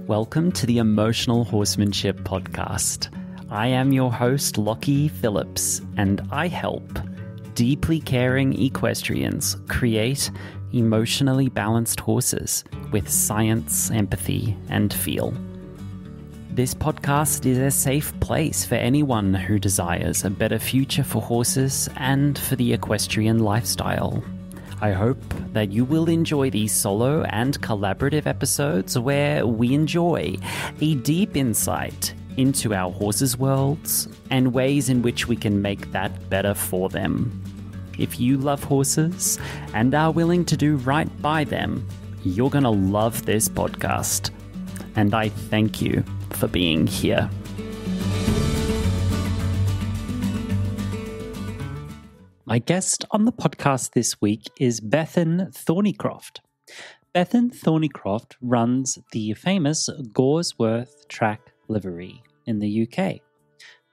Welcome to the Emotional Horsemanship Podcast. I am your host, Lockie Phillips, and I help deeply caring equestrians create emotionally balanced horses with science, empathy, and feel. This podcast is a safe place for anyone who desires a better future for horses and for the equestrian lifestyle. I hope that you will enjoy these solo and collaborative episodes where we enjoy a deep insight into our horses' worlds and ways in which we can make that better for them. If you love horses and are willing to do right by them, you're going to love this podcast. And I thank you for being here. My guest on the podcast this week is Bethan Thornicroft. Bethan Thornicroft runs the famous Gawsworth Track Livery in the UK.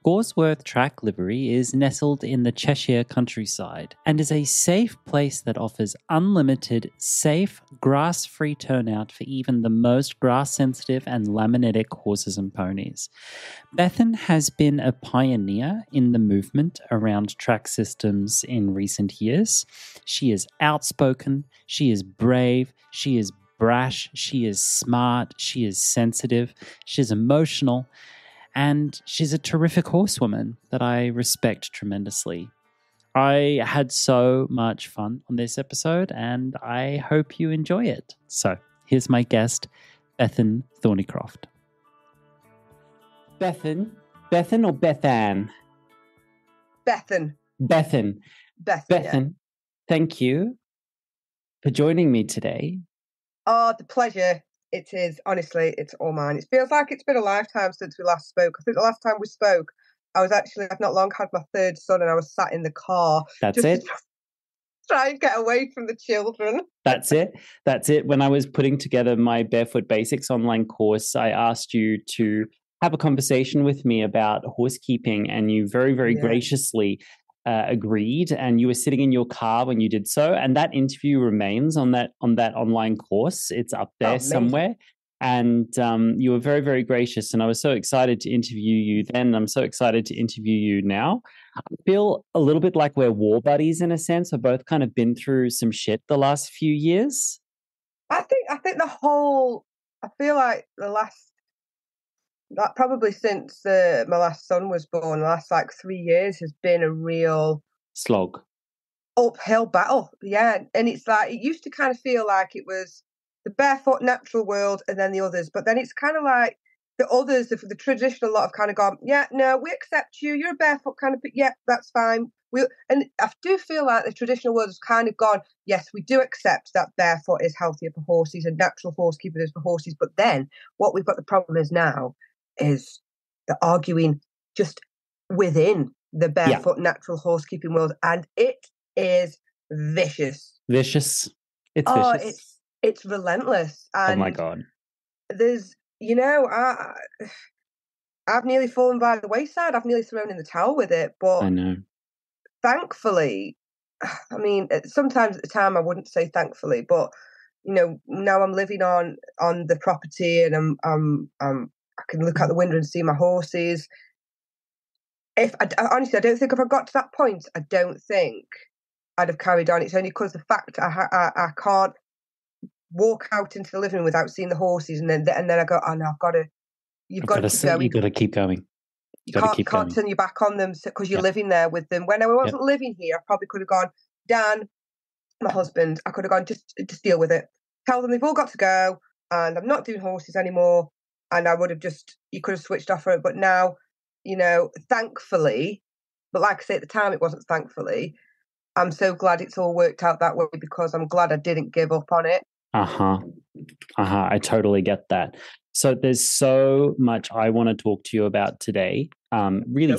Gawsworth Track Livery is nestled in the Cheshire countryside and is a safe place that offers unlimited, safe, grass-free turnout for even the most grass-sensitive and laminitic horses and ponies. Bethan has been a pioneer in the movement around track systems in recent years. She is outspoken, she is brave, she is brash, she is smart, she is sensitive, she is emotional, and she's a terrific horsewoman that I respect tremendously. I had so much fun on this episode, and I hope you enjoy it. So here's my guest, Bethan Thornicroft. Bethan or Bethan? Bethan. Bethan. Yeah. Thank you for joining me today. Oh, the pleasure. It is, honestly, it's all mine. It feels like it's been a lifetime since we last spoke. I think the last time we spoke, I've not long had my third son and I was sat in the car. That's it. Try and get away from the children. That's it. When I was putting together my Barefoot Basics online course, I asked you to have a conversation with me about horsekeeping, and you very, very graciously agreed, and you were sitting in your car when you did so, and that interview remains on that online course. It's up there somewhere, and you were very, very gracious, and I was so excited to interview you then. I'm so excited to interview you now. I feel a little bit like we're war buddies in a sense. We've both kind of been through some shit the last few years. I think I feel like probably since my last son was born, the last 3 years has been a real slog, uphill battle. Yeah. And it's like, it used to kind of feel like it was the barefoot natural world and then the others, but then it's kind of like the others, the traditional lot have kind of gone, yeah, no, we accept you, you're a barefoot kind of, but yeah, that's fine. And I do feel like the traditional world has kind of gone, yes, we do accept that barefoot is healthier for horses and natural horsekeeping is for horses, but then what we've got the problem is now is the arguing just within the barefoot natural horsekeeping world, and it is vicious. It's vicious. It's relentless. And oh my god, there's I've nearly fallen by the wayside. I've nearly thrown in the towel with it, but I know. Thankfully, I mean, sometimes at the time I wouldn't say thankfully, but now I'm living on the property, and I can look out the window and see my horses. Honestly, I don't think if I got to that point, I don't think I'd have carried on. It's only because the fact I can't walk out into the living room without seeing the horses, and then I go, oh no, you've got to keep going. You've got to keep going. You can't turn your back on them because you're living there with them. When I wasn't living here, I probably could have gone, Dan, my husband, I could have gone, just deal with it. Tell them they've all got to go, and I'm not doing horses anymore. And I would have you could have switched off for it. But now, thankfully, but like I say, at the time, it wasn't thankfully. I'm so glad it's all worked out that way, because I'm glad I didn't give up on it. I totally get that. So there's so much I want to talk to you about today, really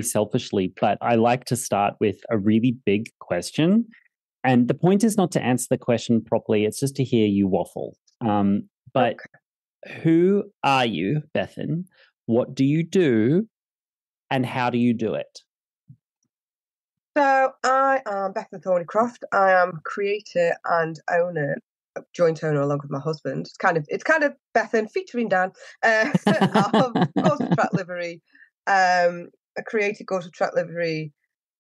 selfishly, but I like to start with a really big question. And the point is not to answer the question properly, it's just to hear you waffle. Who are you, Bethan? What do you do? And how do you do it? So I am Bethan Thornicroft. I am creator and owner joint owner along with my husband. It's kind of Bethan featuring Dan of Gawsworth Track Livery. I created Gawsworth Track Livery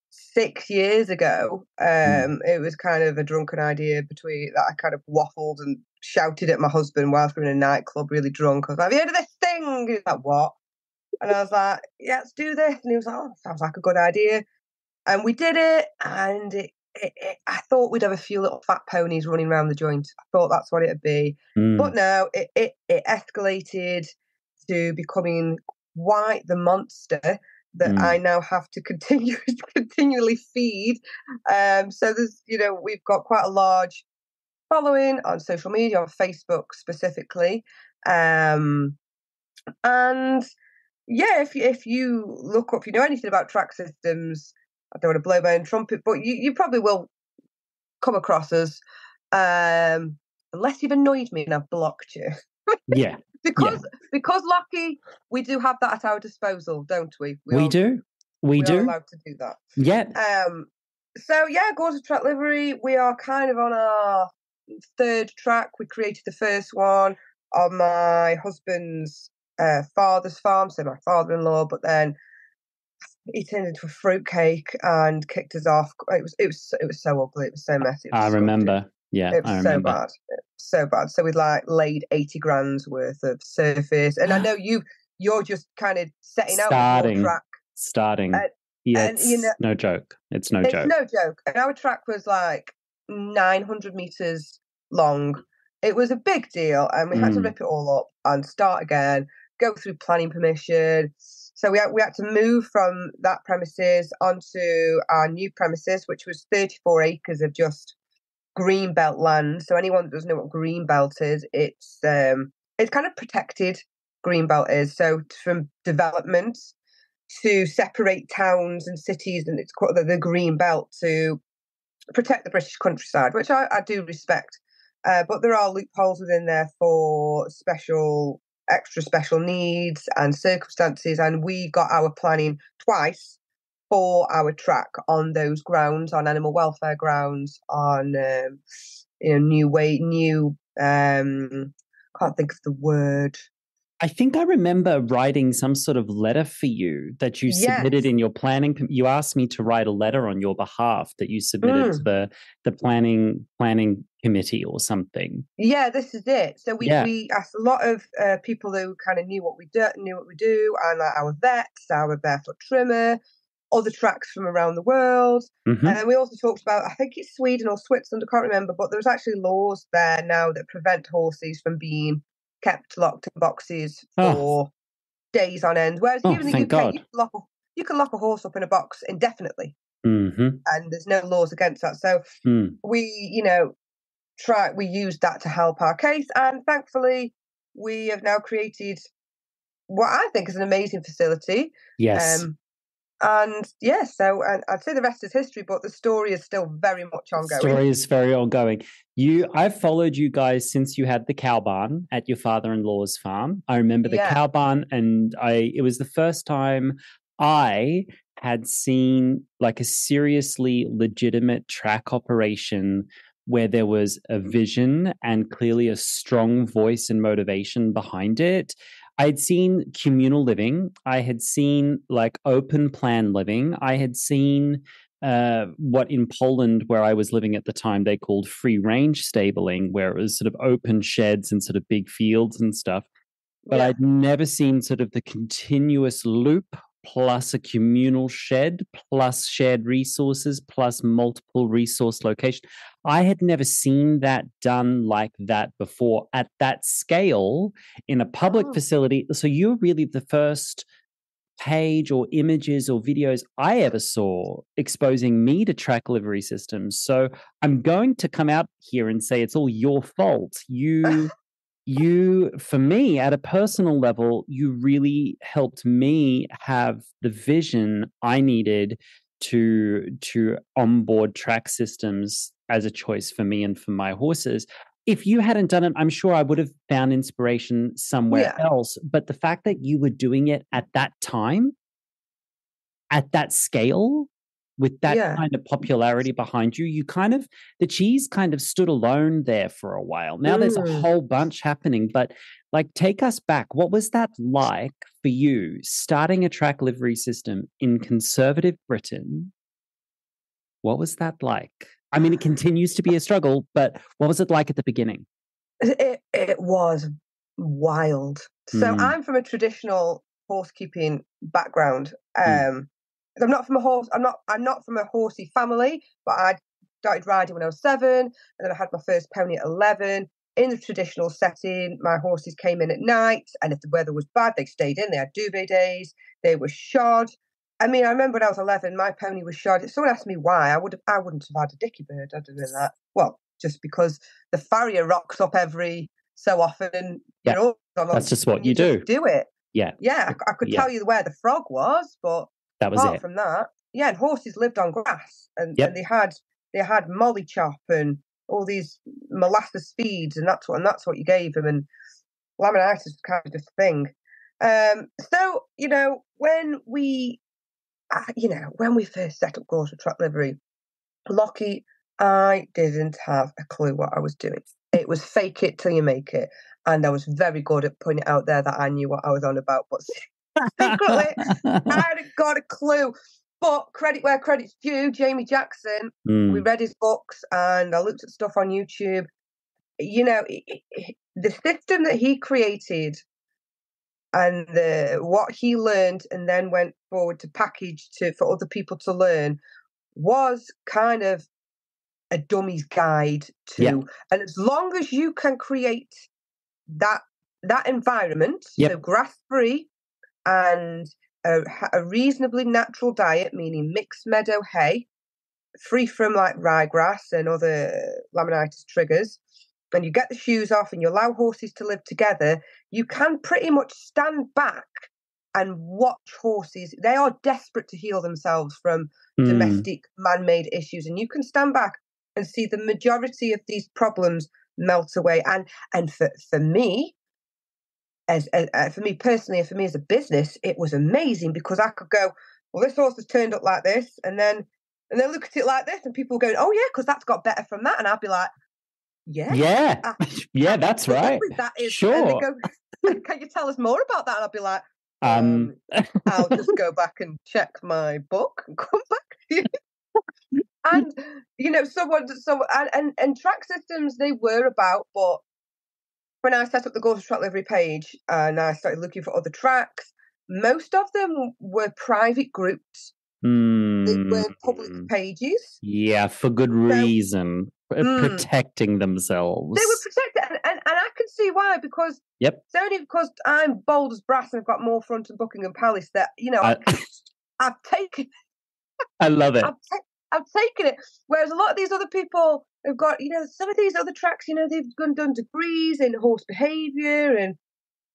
6 years ago. It was kind of a drunken idea that I kind of waffled and shouted at my husband whilst we were in a nightclub, really drunk. I was like, "Have you heard of this thing?" He was like, "What?" And I was like, "Yeah, let's do this." And he was like, "Oh, sounds like a good idea." And we did it, and I thought we'd have a few little fat ponies running around the joint. I thought that's what it'd be. But no, it escalated to becoming quite the monster that I now have to continually feed. So we've got quite a large following on social media, on Facebook specifically. And yeah, if you look up, if you know anything about track systems, I don't want to blow my own trumpet, but you probably will come across us, unless you've annoyed me and I've blocked you. Yeah. Because Lockie, we do have that at our disposal, don't we? We do. We are allowed to do that. Yeah. So yeah, Gawsworth Track Livery, we are kind of on our third track. We created the first one on my husband's father's farm, so my father-in-law, but then he turned into a fruitcake and kicked us off. It was so ugly. It was so messy. I remember. Yeah, it was so bad. So bad. So we'd laid 80 grand's worth of surface, and I know you're just kind of setting out with your track. Starting. It's no joke. It's no joke. It's no joke. And our track was 900 meters long. It was a big deal, and we had to rip it all up and start again, go through planning permission. So we had to move from that premises onto our new premises, which was 34 acres of just green belt land. So anyone that doesn't know what green belt is, it's kind of protected. Green belt is so from development to separate towns and cities, and it's called the green belt to protect the British countryside, which I do respect. But there are loopholes within there for extra special needs and circumstances, and we got our planning twice for our track on those grounds, on animal welfare grounds, on can't think of the word. I think I remember writing some sort of letter for you that you submitted in your planning. You asked me to write a letter on your behalf that you submitted to the planning committee or something. Yeah, this is it. So we asked a lot of people who kind of knew what we do, and our vets, our barefoot trimmer, other tracks from around the world. And then we also talked about, I think it's Sweden or Switzerland, I can't remember, but there's actually laws there now that prevent horses from being kept locked in boxes for days on end. Whereas here in the UK, you can lock a horse up in a box indefinitely, and there's no laws against that. So we, we used that to help our case, and thankfully we have now created what I think is an amazing facility. Yes. So I'd say the rest is history, but the story is still very much ongoing. The story is very ongoing. I've followed you guys since you had the cow barn at your father-in-law's farm. I remember the cow barn, and it was the first time I had seen a seriously legitimate track operation where there was a vision and clearly a strong voice and motivation behind it. I had seen communal living. I had seen open plan living. I had seen what in Poland, where I was living at the time, they called free range stabling, where it was sort of open sheds and sort of big fields and stuff. But I'd never seen sort of the continuous loop plus a communal shed plus shared resources plus multiple resource locations. I had never seen that done like that before at that scale in a public facility. So you're really the first page or images or videos I ever saw exposing me to track livery systems. So I'm going to come out here and say it's all your fault. You, for me, at a personal level, you really helped me have the vision I needed to onboard track systems as a choice for me and for my horses. If you hadn't done it, I'm sure I would have found inspiration somewhere else. But the fact that you were doing it at that time, at that scale, with that kind of popularity behind you, the cheese kind of stood alone there for a while. Now there's a whole bunch happening, but like, take us back. What was that like for you, starting a track livery system in conservative Britain? What was that like? I mean, it continues to be a struggle, but what was it like at the beginning? It was wild. So I'm from a traditional horsekeeping background. I'm not from a horsey family, but I started riding when I was 7, and then I had my first pony at 11. In the traditional setting, my horses came in at night, and if the weather was bad, they stayed in. They had duvet days. They were shod. I mean, I remember when I was 11, my pony was shod. If someone asked me why, I wouldn't have had a dicky bird. I'd have been that. Well, just because the farrier rocks up every so often. Yeah, that's just what you do. Do it. Yeah. I could tell you where the frog was, but that was apart from that, and horses lived on grass, and they had molly chop and all these molasses feeds, and that's what you gave them, and laminitis was kind of a thing. So when we first set up Gawsworth Track Livery, Lockie, I didn't have a clue what I was doing. It was fake it till you make it, and I was very good at putting it out there that I knew what I was on about, but secretly I hadn't got a clue. But credit where credit's due, Jamie Jackson, we read his books and I looked at stuff on YouTube. The system that he created and what he learned and then went forward to package for other people to learn was kind of a dummy's guide to. And as long as you can create that environment, so grass-free and a reasonably natural diet, meaning mixed meadow hay, free from like ryegrass and other laminitis triggers, and you get the shoes off and you allow horses to live together, you can pretty much stand back and watch horses. They are desperate to heal themselves from domestic man-made issues, and you can stand back and see the majority of these problems melt away. And for me, for me personally, and for me as a business, it was amazing because I could go, well, this horse has turned up like this, and then look at it like this, and people going, oh yeah, because that's got better from that, and I'd be like, yeah, that's right. That is sure. And they go, can you tell us more about that? And I'd be like, I'll just go back and check my book and come back to you. And and track systems they were about, but when I set up the Gawsworth Track Livery page and I started looking for other tracks, most of them were private groups. They weren't public pages. Yeah, for good reason. Protecting themselves. They were protected, and I can see why, because it's only because I'm bold as brass and I've got more front and Buckingham Palace that, I've taken. I love it. I've taken it. Whereas a lot of these other people have got, some of these other tracks, they've done degrees in horse behaviour and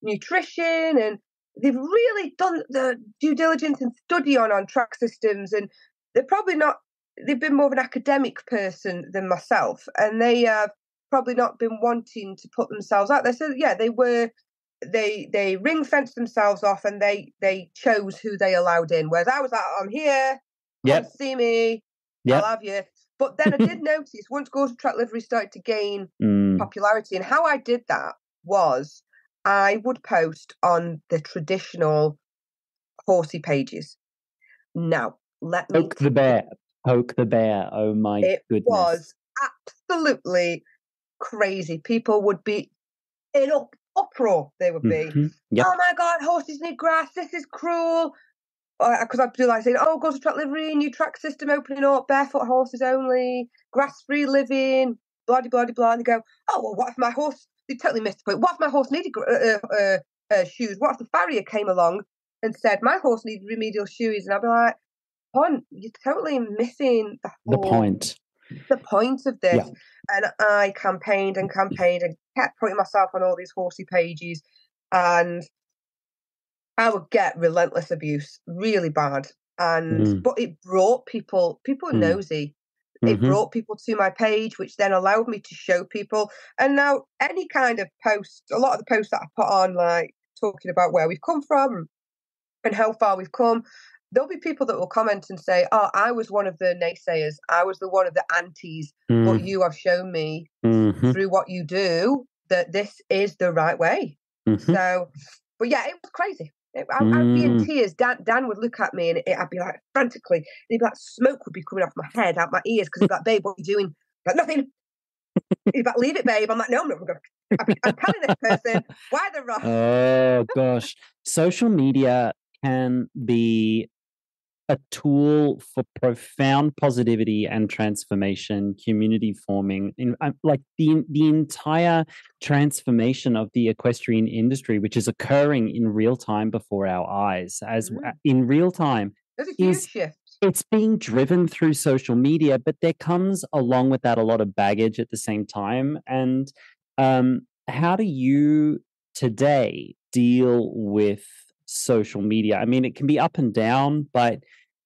nutrition, and they've really done the due diligence and study on track systems, and they're probably not, they've been more of an academic person than myself, and they have probably not been wanting to put themselves out there. So they ring fenced themselves off, and they chose who they allowed in. Whereas I was like, I'm here, come see me, I'll have you. But then I did notice once Gawsworth Track Livery started to gain popularity, and how I did that was I would post on the traditional horsey pages. Now, let me poke the bear. Oh my goodness. It was absolutely crazy. People would be in uproar. They would be, oh my God, horses need grass. This is cruel. Because I'd be like saying, oh, Gawsworth Track Livery, new track system opening up, barefoot horses only, grass-free living, blah, blah, blah, blah. And they go, oh, well, what if my horse, they totally missed the point. What if my horse needed shoes? What if the farrier came along and said, my horse needs remedial shoes? And I'd be like, you're totally missing the point of this. Yeah. And I campaigned and kept putting myself on all these horsey pages, and I would get relentless abuse, really bad. And but it brought people nosy. It brought people to my page, which then allowed me to show people. And now any kind of post, a lot of the posts that I put on, like talking about where we've come from and how far we've come, there'll be people that will comment and say, "Oh, I was one of the naysayers. I was the one of the antis, but you have shown me through what you do that this is the right way." So, but yeah, it was crazy. I'd be in tears. Dan would look at me and I'd be like frantically. He'd be like, smoke would be coming off my head, out my ears, because he'd be like, "Babe, what are you doing?" Like, "Nothing." He's like, "Leave it, babe." I'm like, "No, I'm not going to. I'm telling this person why they're wrong." Oh, gosh. Social media can be a tool for profound positivity and transformation, community forming, like the entire transformation of the equestrian industry, which is occurring in real time before our eyes, as in real time. There's a huge shift. It's being driven through social media, but there comes along with that a lot of baggage at the same time. And how do you today deal with social media? I mean, it can be up and down, but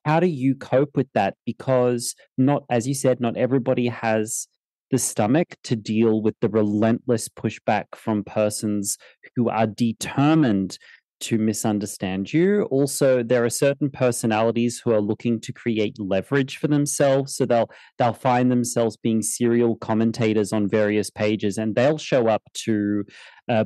how do you cope with that? Because not, as you said, not everybody has the stomach to deal with the relentless pushback from persons who are determined to misunderstand you. Also, there are certain personalities who are looking to create leverage for themselves. So they'll find themselves being serial commentators on various pages, and they'll show up to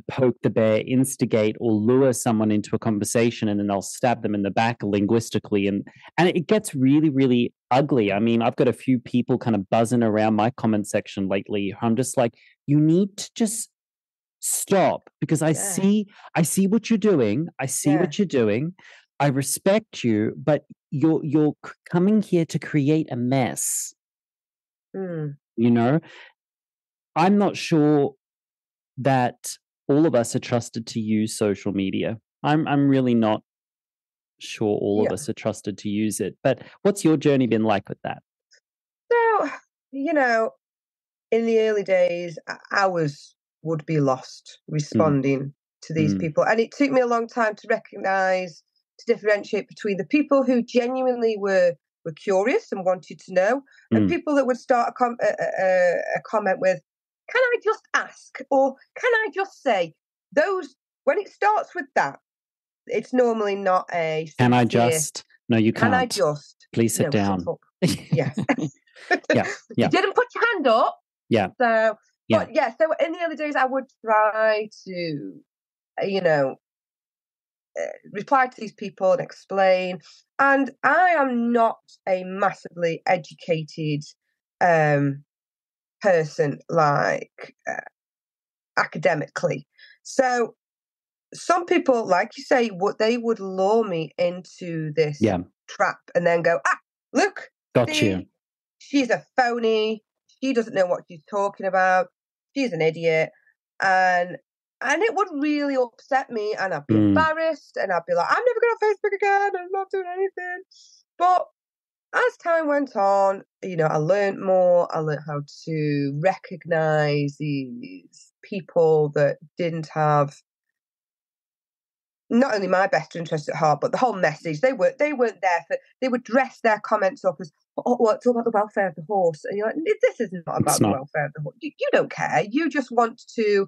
poke the bear, instigate, or lure someone into a conversation, and then they'll stab them in the back linguistically. And it gets really, really ugly. I mean, I've got a few people kind of buzzing around my comment section lately. I'm just like, you need to just stop, because I see what you're doing. I see what you're doing. I respect you, but you're coming here to create a mess. You know, I'm not sure that all of us are trusted to use social media. I'm really not sure all of us are trusted to use it. But what's your journey been like with that? So, in the early days, hours would be lost responding to these people. And it took me a long time to recognize, to differentiate between the people who genuinely were curious and wanted to know, and people that would start a comment with, "Can I just ask?" or "Can I just say?" Those, when it starts with that, it's normally not a sincere, "Can I just?" No, you can't. "Can I just?" Please sit down. Shut up. Yes. Yeah. You didn't put your hand up. Yeah. So, but so in the early days, I would try to, reply to these people and explain. And I am not a massively educated person, like academically. So some people, like you say, they would lure me into this trap and then go, "Look, got you. She's a phony. She doesn't know what she's talking about. She's an idiot." And it would really upset me, and I'd be embarrassed, and I'd be like, "I'm never going on Facebook again. I'm not doing anything." But as time went on, I learned more. I learned how to recognize these people that didn't have not only my best interest at heart, but the whole message. They weren't there for. They would dress their comments up as, "Oh, well, it's all about the welfare of the horse," and you're like, "This is not about the welfare of the horse. You don't care. You just want to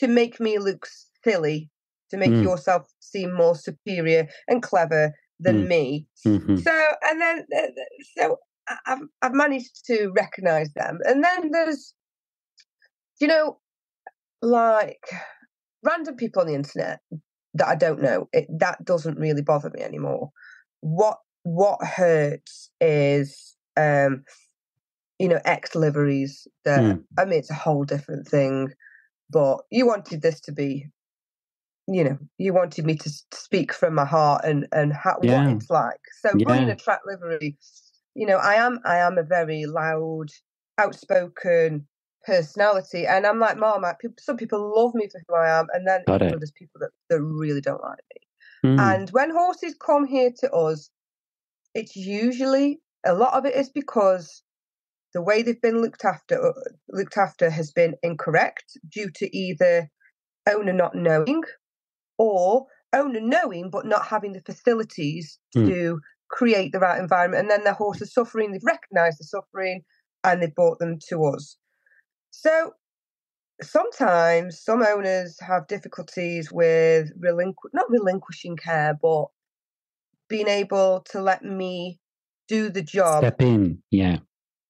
make me look silly, to make yourself seem more superior and clever than me." So, and then I've managed to recognize them, and then there's, like random people on the internet that I don't know. That doesn't really bother me anymore. What hurts is ex liveries that I mean, it's a whole different thing, but you wanted this to be, you wanted me to speak from my heart and what it's like. So running a track livery, I am a very loud, outspoken personality, and I'm like, "Mom, some people love me for who I am, and then there's people that really don't like me." And when horses come here to us, it's usually, a lot of it is because the way they've been looked after has been incorrect, due to either owner not knowing, or owner knowing but not having the facilities to create the right environment, and then their horse is suffering. They've recognised the suffering and they've brought them to us. So sometimes some owners have difficulties with not relinquishing care, but being able to let me do the job. Step in, yeah.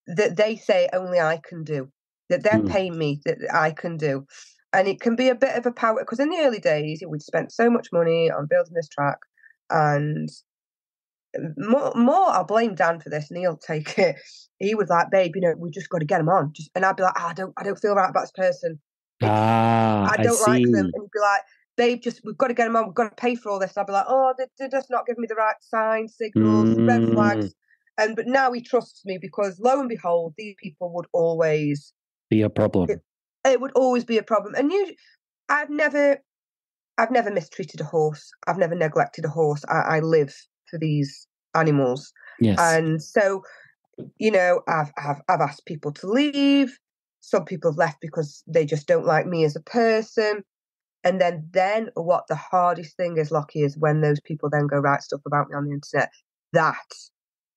That they say only I can do, that they're paying me that I can do. And it can be a bit of a power, because in the early days, we'd spent so much money on building this track, and more I'll blame Dan for this, and he'll take it. He was like, babe, we just got to get them on. And I'd be like, I don't feel right about this person. I don't like them. And he'd be like, babe, we've got to get them on. We've got to pay for all this. And I'd be like, oh, they're just not giving me the right signs, signals, red flags. But now he trusts me, because lo and behold, these people would always be a problem. It would always be a problem. And I've never mistreated a horse. I've never neglected a horse. I live for these animals. Yes. And so, I've asked people to leave. Some people have left because they just don't like me as a person. And then what the hardest thing is, Lockie, is when those people then go write stuff about me on the internet. That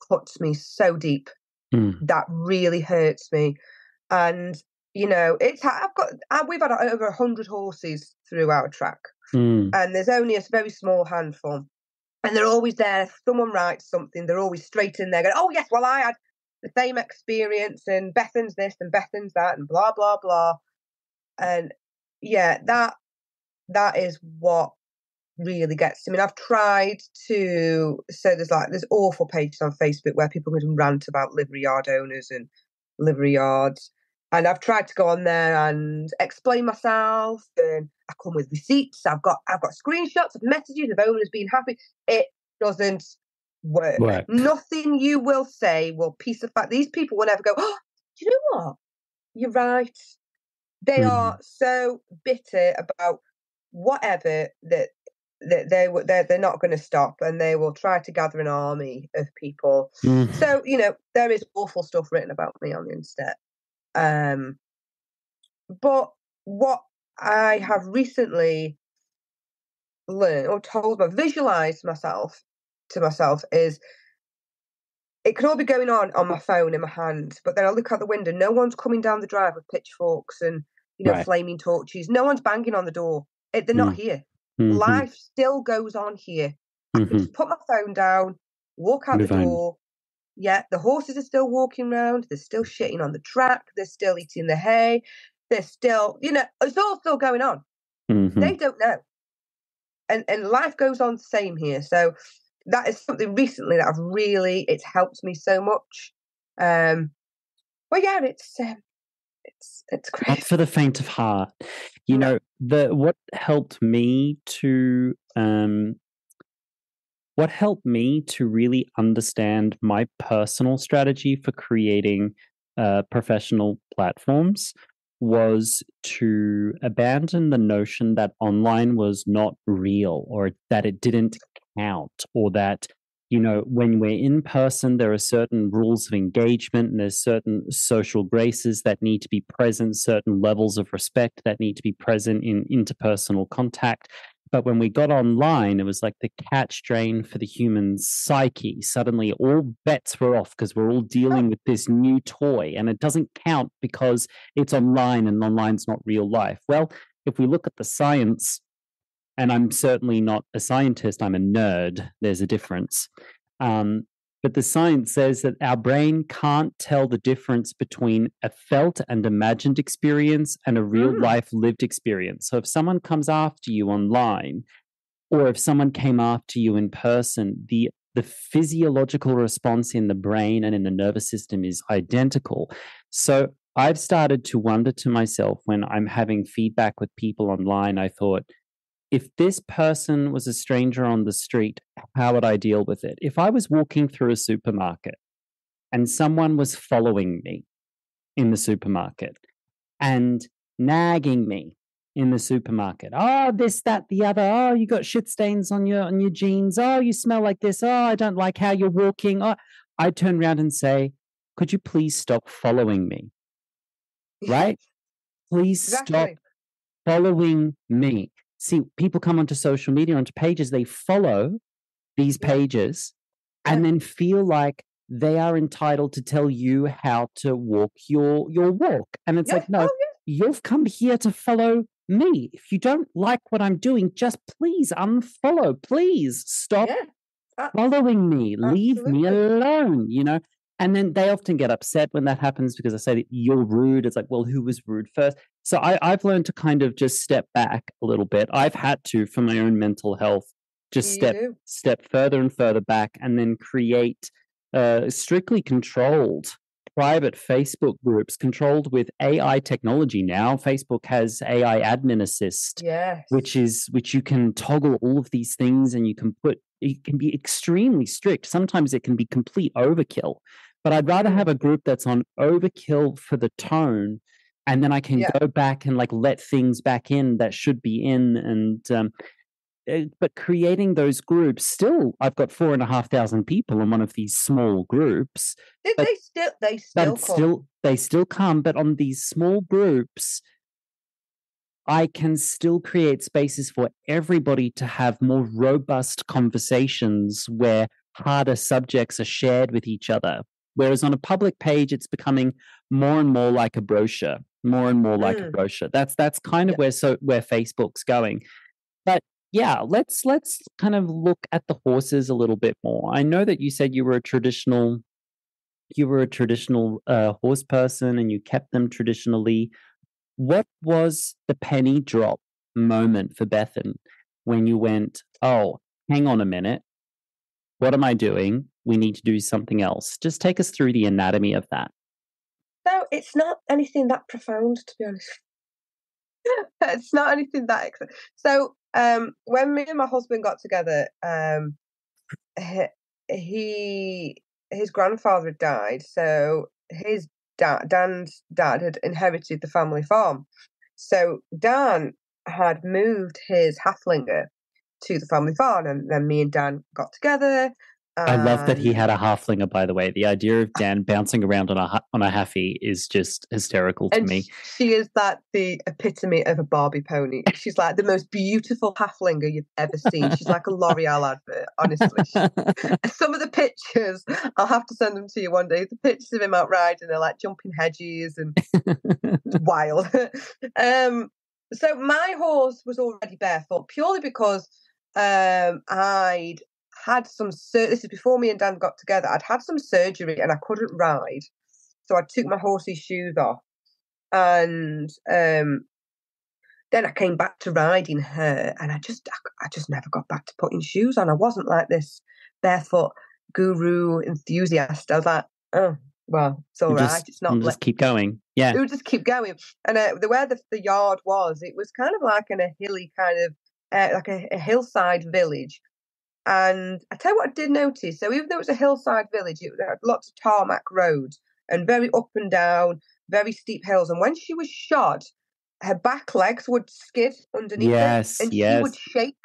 cuts me so deep. That really hurts me. And we've had over 100 horses through our track, and there's only a very small handful, and they're always there. If someone writes something, they're always straight in there going, oh yes, well I had the same experience, and Bethan's this and Bethan's that, and blah blah blah. And yeah, that is what really gets to me. And I've tried to, so there's awful pages on Facebook where people can rant about livery yard owners and livery yards, and I've tried to go on there and explain myself, and I come with receipts. I've got screenshots of messages of owners being happy. It doesn't work. Nothing you will say will piece of fact. These people will never go, oh, do you know what, you're right. They are so bitter about whatever that they're not going to stop, and they will try to gather an army of people. So there is awful stuff written about me on the internet, but what I have recently learned or visualized to myself is, it can all be going on my phone in my hand, but then I look out the window, no one's coming down the drive with pitchforks and flaming torches. No one's banging on the door. They're not here. Life still goes on here. I can just put my phone down, walk out the door. Yeah, the horses are still walking around. They're still shitting on the track. They're still eating the hay. They're still, it's all still going on. They don't know. And life goes on the same here. So that is something recently that it's helped me so much. But yeah, it's crazy. Not for the faint of heart. What helped me to really understand my personal strategy for creating professional platforms was to abandon the notion that online was not real, or that it didn't count, or that when we're in person, there are certain rules of engagement, and there's certain social graces that need to be present, certain levels of respect that need to be present in interpersonal contact. But when we got online, it was like the catch drain for the human psyche. Suddenly all bets were off, because we're all dealing with this new toy, and it doesn't count because it's online, and online's not real life. Well, if we look at the science, and I'm certainly not a scientist, I'm a nerd, there's a difference. But the science says that our brain can't tell the difference between a felt and imagined experience and a real life lived experience. So if someone comes after you online, or if someone came after you in person, the physiological response in the brain and in the nervous system is identical. So I've started to wonder to myself, when I'm having feedback with people online, I thought, if this person was a stranger on the street, how would I deal with it? If I was walking through a supermarket and someone was following me in the supermarket and nagging me in the supermarket, oh, this, that, the other, oh, you got shit stains on your jeans, oh, you smell like this, oh, I don't like how you're walking. Oh, I'd turn around and say, could you please stop following me? Right? Please stop following me. See, people come onto social media, onto pages, they follow these pages and then feel like they are entitled to tell you how to walk your walk. And it's like, no, you've come here to follow me. If you don't like what I'm doing, just please unfollow. Please stop following me, leave me Absolutely. alone, And then they often get upset when that happens because I say that you're rude. It's like, well, who was rude first? So I've learned to kind of just step back a little bit. I've had to, for my own mental health, just You do. step further and further back and then create strictly controlled private Facebook groups controlled with AI technology now. Facebook has AI admin assist, Yes. which you can toggle all of these things and it can be extremely strict. Sometimes it can be complete overkill. But I'd rather have a group that's on overkill for the tone, and then I can go back and let things back in that should be in. And but creating those groups, still, I've got 4,500 people in one of these small groups. They still come. They still come. But on these small groups, I can still create spaces for everybody to have more robust conversations where harder subjects are shared with each other. Whereas on a public page, it's becoming more and more like a brochure, more and more like a brochure. That's kind of where Facebook's going. But yeah, let's kind of look at the horses a little bit more. I know that you said you were a traditional horse person and you kept them traditionally. What was the penny drop moment for Bethan when you went, oh, hang on a minute. What am I doing? We need to do something else. Just take us through the anatomy of that. No, it's not anything that profound, to be honest. It's not anything that so when me and my husband got together, his grandfather had died, so his Dan's dad had inherited the family farm. So Dan had moved his halflinger to the family farm, and then me and Dan got together. I love that he had a halflinger, by the way. The idea of Dan bouncing around on a halfie is just hysterical to me. She is the epitome of a Barbie pony. She's like the most beautiful halflinger you've ever seen. She's like a L'Oreal advert, honestly. Some of the pictures, I'll have to send them to you one day. The pictures of him out riding are like jumping hedges and wild. So my horse was already barefoot purely because I'd had this is before me and Dan got together. I'd had some surgery and I couldn't ride, so I took my horse's shoes off, and then I came back to riding her, and I just never got back to putting shoes on. I wasn't like this barefoot guru enthusiast. I was like, oh well, it's all right. It's not. Just keep going. Yeah, it would just keep going. And where the yard was, it was kind of like in a hilly kind of like a hillside village. And I tell you what I did notice. So even though it was a hillside village, it had lots of tarmac roads and very up and down, very steep hills. And when she was shod, her back legs would skid underneath it, and she would shake.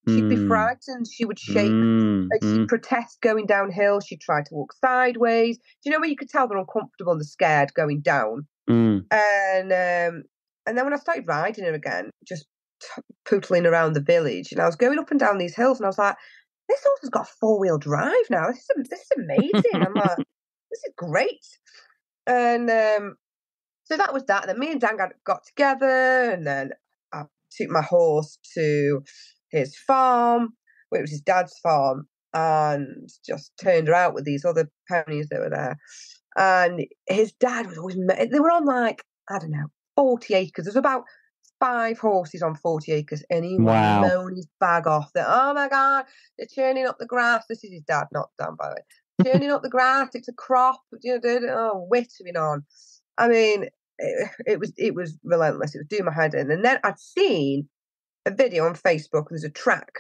She'd be frightened. She would shake, and she'd protest going downhill. She'd try to walk sideways. Do you know where you could tell they're uncomfortable and they're scared going down? And then when I started riding her again, just pootling around the village, and I was going up and down these hills, and I was like, this horse has got 4-wheel drive now. This is amazing. I'm like, this is great. And so that was that. And then me and Dan got together, and then I took my horse to his farm, which was his dad's farm, and just turned her out with these other ponies that were there. And his dad was always, they were on like, I don't know, 40 acres. There's about 5 horses on 40 acres, and he was moaning his bag off that, oh my God, they're churning up the grass. This is his dad, not Dan, by the way. Churning up the grass, it's a crop, wittering on. I mean, it was relentless. It was doing my head in. And then I'd seen a video on Facebook. There's a track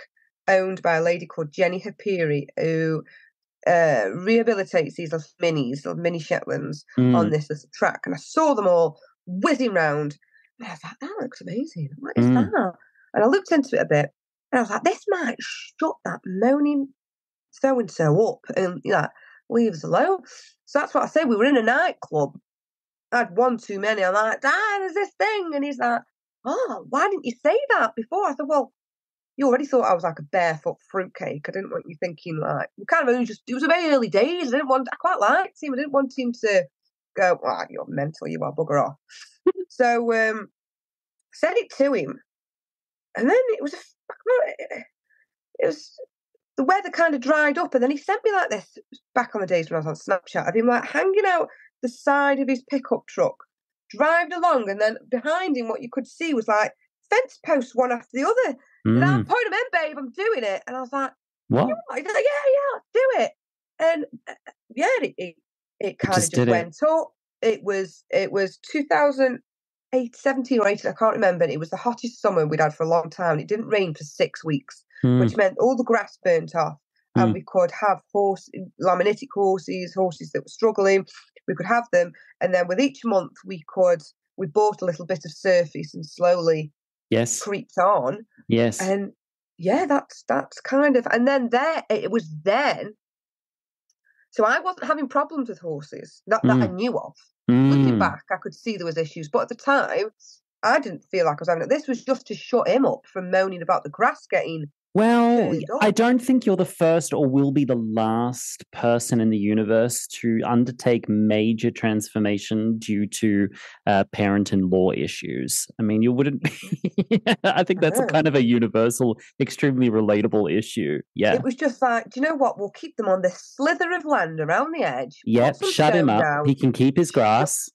owned by a lady called Jenny Hapiri, who rehabilitates these little mini Shetlands on this little track. And I saw them all whizzing round. And I was like, that looks amazing. What is that? And I looked into it a bit, and I was like, this might shut that moaning so-and-so up and leave us alone. So that's what I said. We were in a nightclub. I had one too many. I'm like, Dan, there's this thing. And he's like, oh, why didn't you say that before? I said, well, you already thought I was like a barefoot fruitcake. I didn't want you thinking like, we kind of only it was very early days. I quite liked him. I didn't want him to go, well, you're mental, you are, bugger off. So said it to him, and then it was the weather kind of dried up, and then he sent me like this back on the days when I was on Snapchat of him like hanging out the side of his pickup truck, driving along, and then behind him what you could see was like fence posts one after the other. And I point them in, babe, I'm doing it. And I was like, what? He's like, yeah, let's do it. And it kind of just went up. It was 2017 or 18, I can't remember. It was the hottest summer we'd had for a long time. It didn't rain for 6 weeks, which meant all the grass burnt off. And we could have laminitic horses that were struggling. We could have them. And then with each month, we bought a little bit of surface and slowly creeped on. Yes. And that's kind of, and then it was then. So I wasn't having problems with horses, not that I knew of. Looking back, I could see there was issues. But at the time, I didn't feel like I was having it. This was just to shut him up from moaning about the grass getting... Well, I don't think you're the first or will be the last person in the universe to undertake major transformation due to parent-in-law issues. I mean, you wouldn't be... I think that's a kind of a universal, extremely relatable issue. Yeah. It was just like, do you know what? We'll keep them on this slither of land around the edge. Yep, shut him up. Down. He can keep his grass.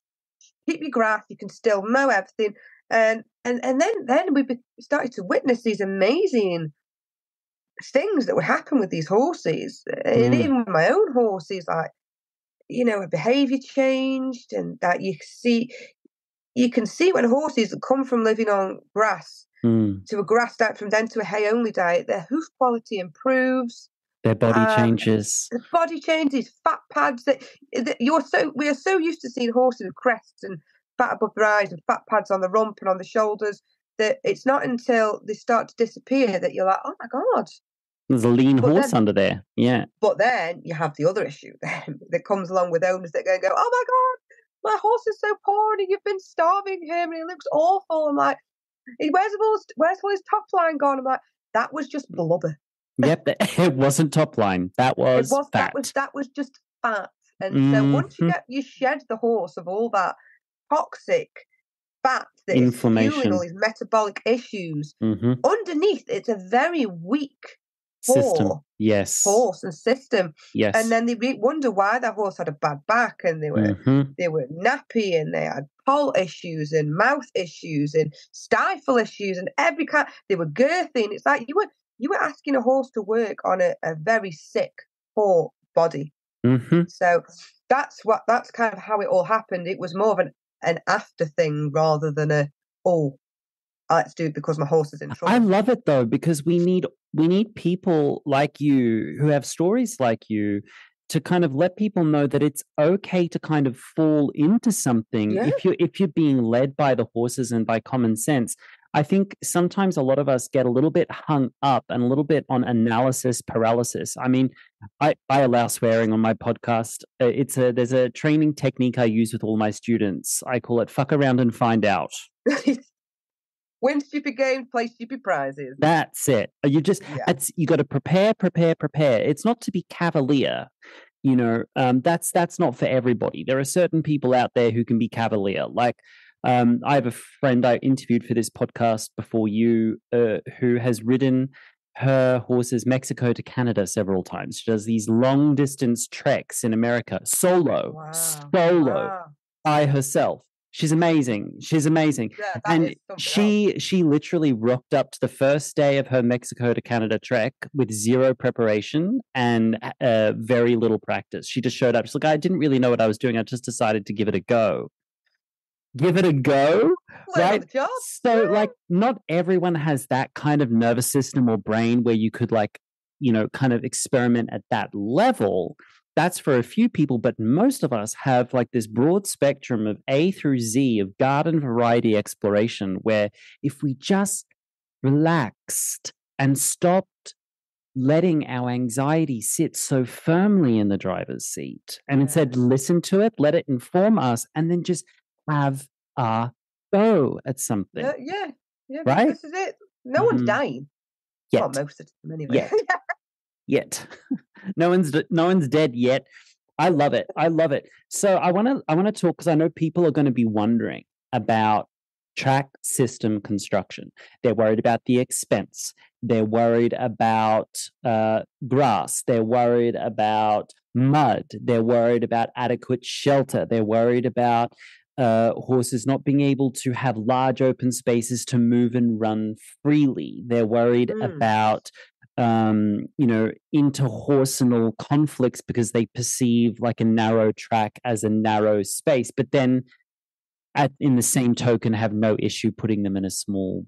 Keep your grass. You can still mow everything. And then we started to witness these amazing things that would happen with these horses, and even with my own horses, like, you know, behaviour changed, and that you can see when horses come from living on grass to a grass diet, from then to a hay only diet, their hoof quality improves, their body changes. The body changes, fat pads. We are so used to seeing horses with crests and fat above their eyes and fat pads on the rump and on the shoulders, that it's not until they start to disappear that you're like, oh my God. There's a lean horse under there. Yeah. But then you have the other issue that comes along with owners that go, oh my God, my horse is so poor and you've been starving him and he looks awful. I'm like, where's all his top line gone? I'm like, that was just blubber. Yep, it wasn't top line. That was fat. That was just fat. And so once you shed the horse of all that toxic fat that is fueling all these metabolic issues, underneath it's a very weak system. Horse and system. Yes. And then they wonder why that horse had a bad back, and they were nappy, and they had poll issues and mouth issues and stifle issues and every kind. They were girthy, and it's like you were asking a horse to work on a very sick, poor body. So that's kind of how it all happened. It was more of an after thing rather than let's do it because my horse is in trouble. I love it though, because we need people like you who have stories like you to kind of let people know that it's okay to kind of fall into something if you're being led by the horses and by common sense. I think sometimes a lot of us get a little bit hung up and a little bit on analysis paralysis. I mean, I allow swearing on my podcast. There's a training technique I use with all my students. I call it fuck around and find out. Win stupid games, play stupid prizes. That's it. You got to prepare. It's not to be cavalier. You know, that's not for everybody. There are certain people out there who can be cavalier. Like, I have a friend I interviewed for this podcast before you, who has ridden her horses Mexico to Canada several times. She does these long distance treks in America solo by herself. She's amazing. Yeah, and she literally rocked up to the first day of her Mexico to Canada trek with zero preparation and very little practice. She just showed up. She's like, I didn't really know what I was doing. I just decided to give it a go. Right? So, like, not everyone has that kind of nervous system or brain where you could, like, you know, kind of experiment at that level. That's for a few people, but most of us have like this broad spectrum of A through Z of garden variety exploration, where if we just relaxed and stopped letting our anxiety sit so firmly in the driver's seat and instead listen to it, let it inform us, and then just have a go at something. Yeah. Right? This is it. No one's dying. Yet. Well, most of them anyway. Yet. No one's dead yet. I love it. So I want to talk, because I know people are going to be wondering about track system construction. They're worried about the expense. They're worried about grass. They're worried about mud. They're worried about adequate shelter. They're worried about horses not being able to have large open spaces to move and run freely. They're worried about interhorseal conflicts because they perceive like a narrow track as a narrow space, but then in the same token have no issue putting them in a small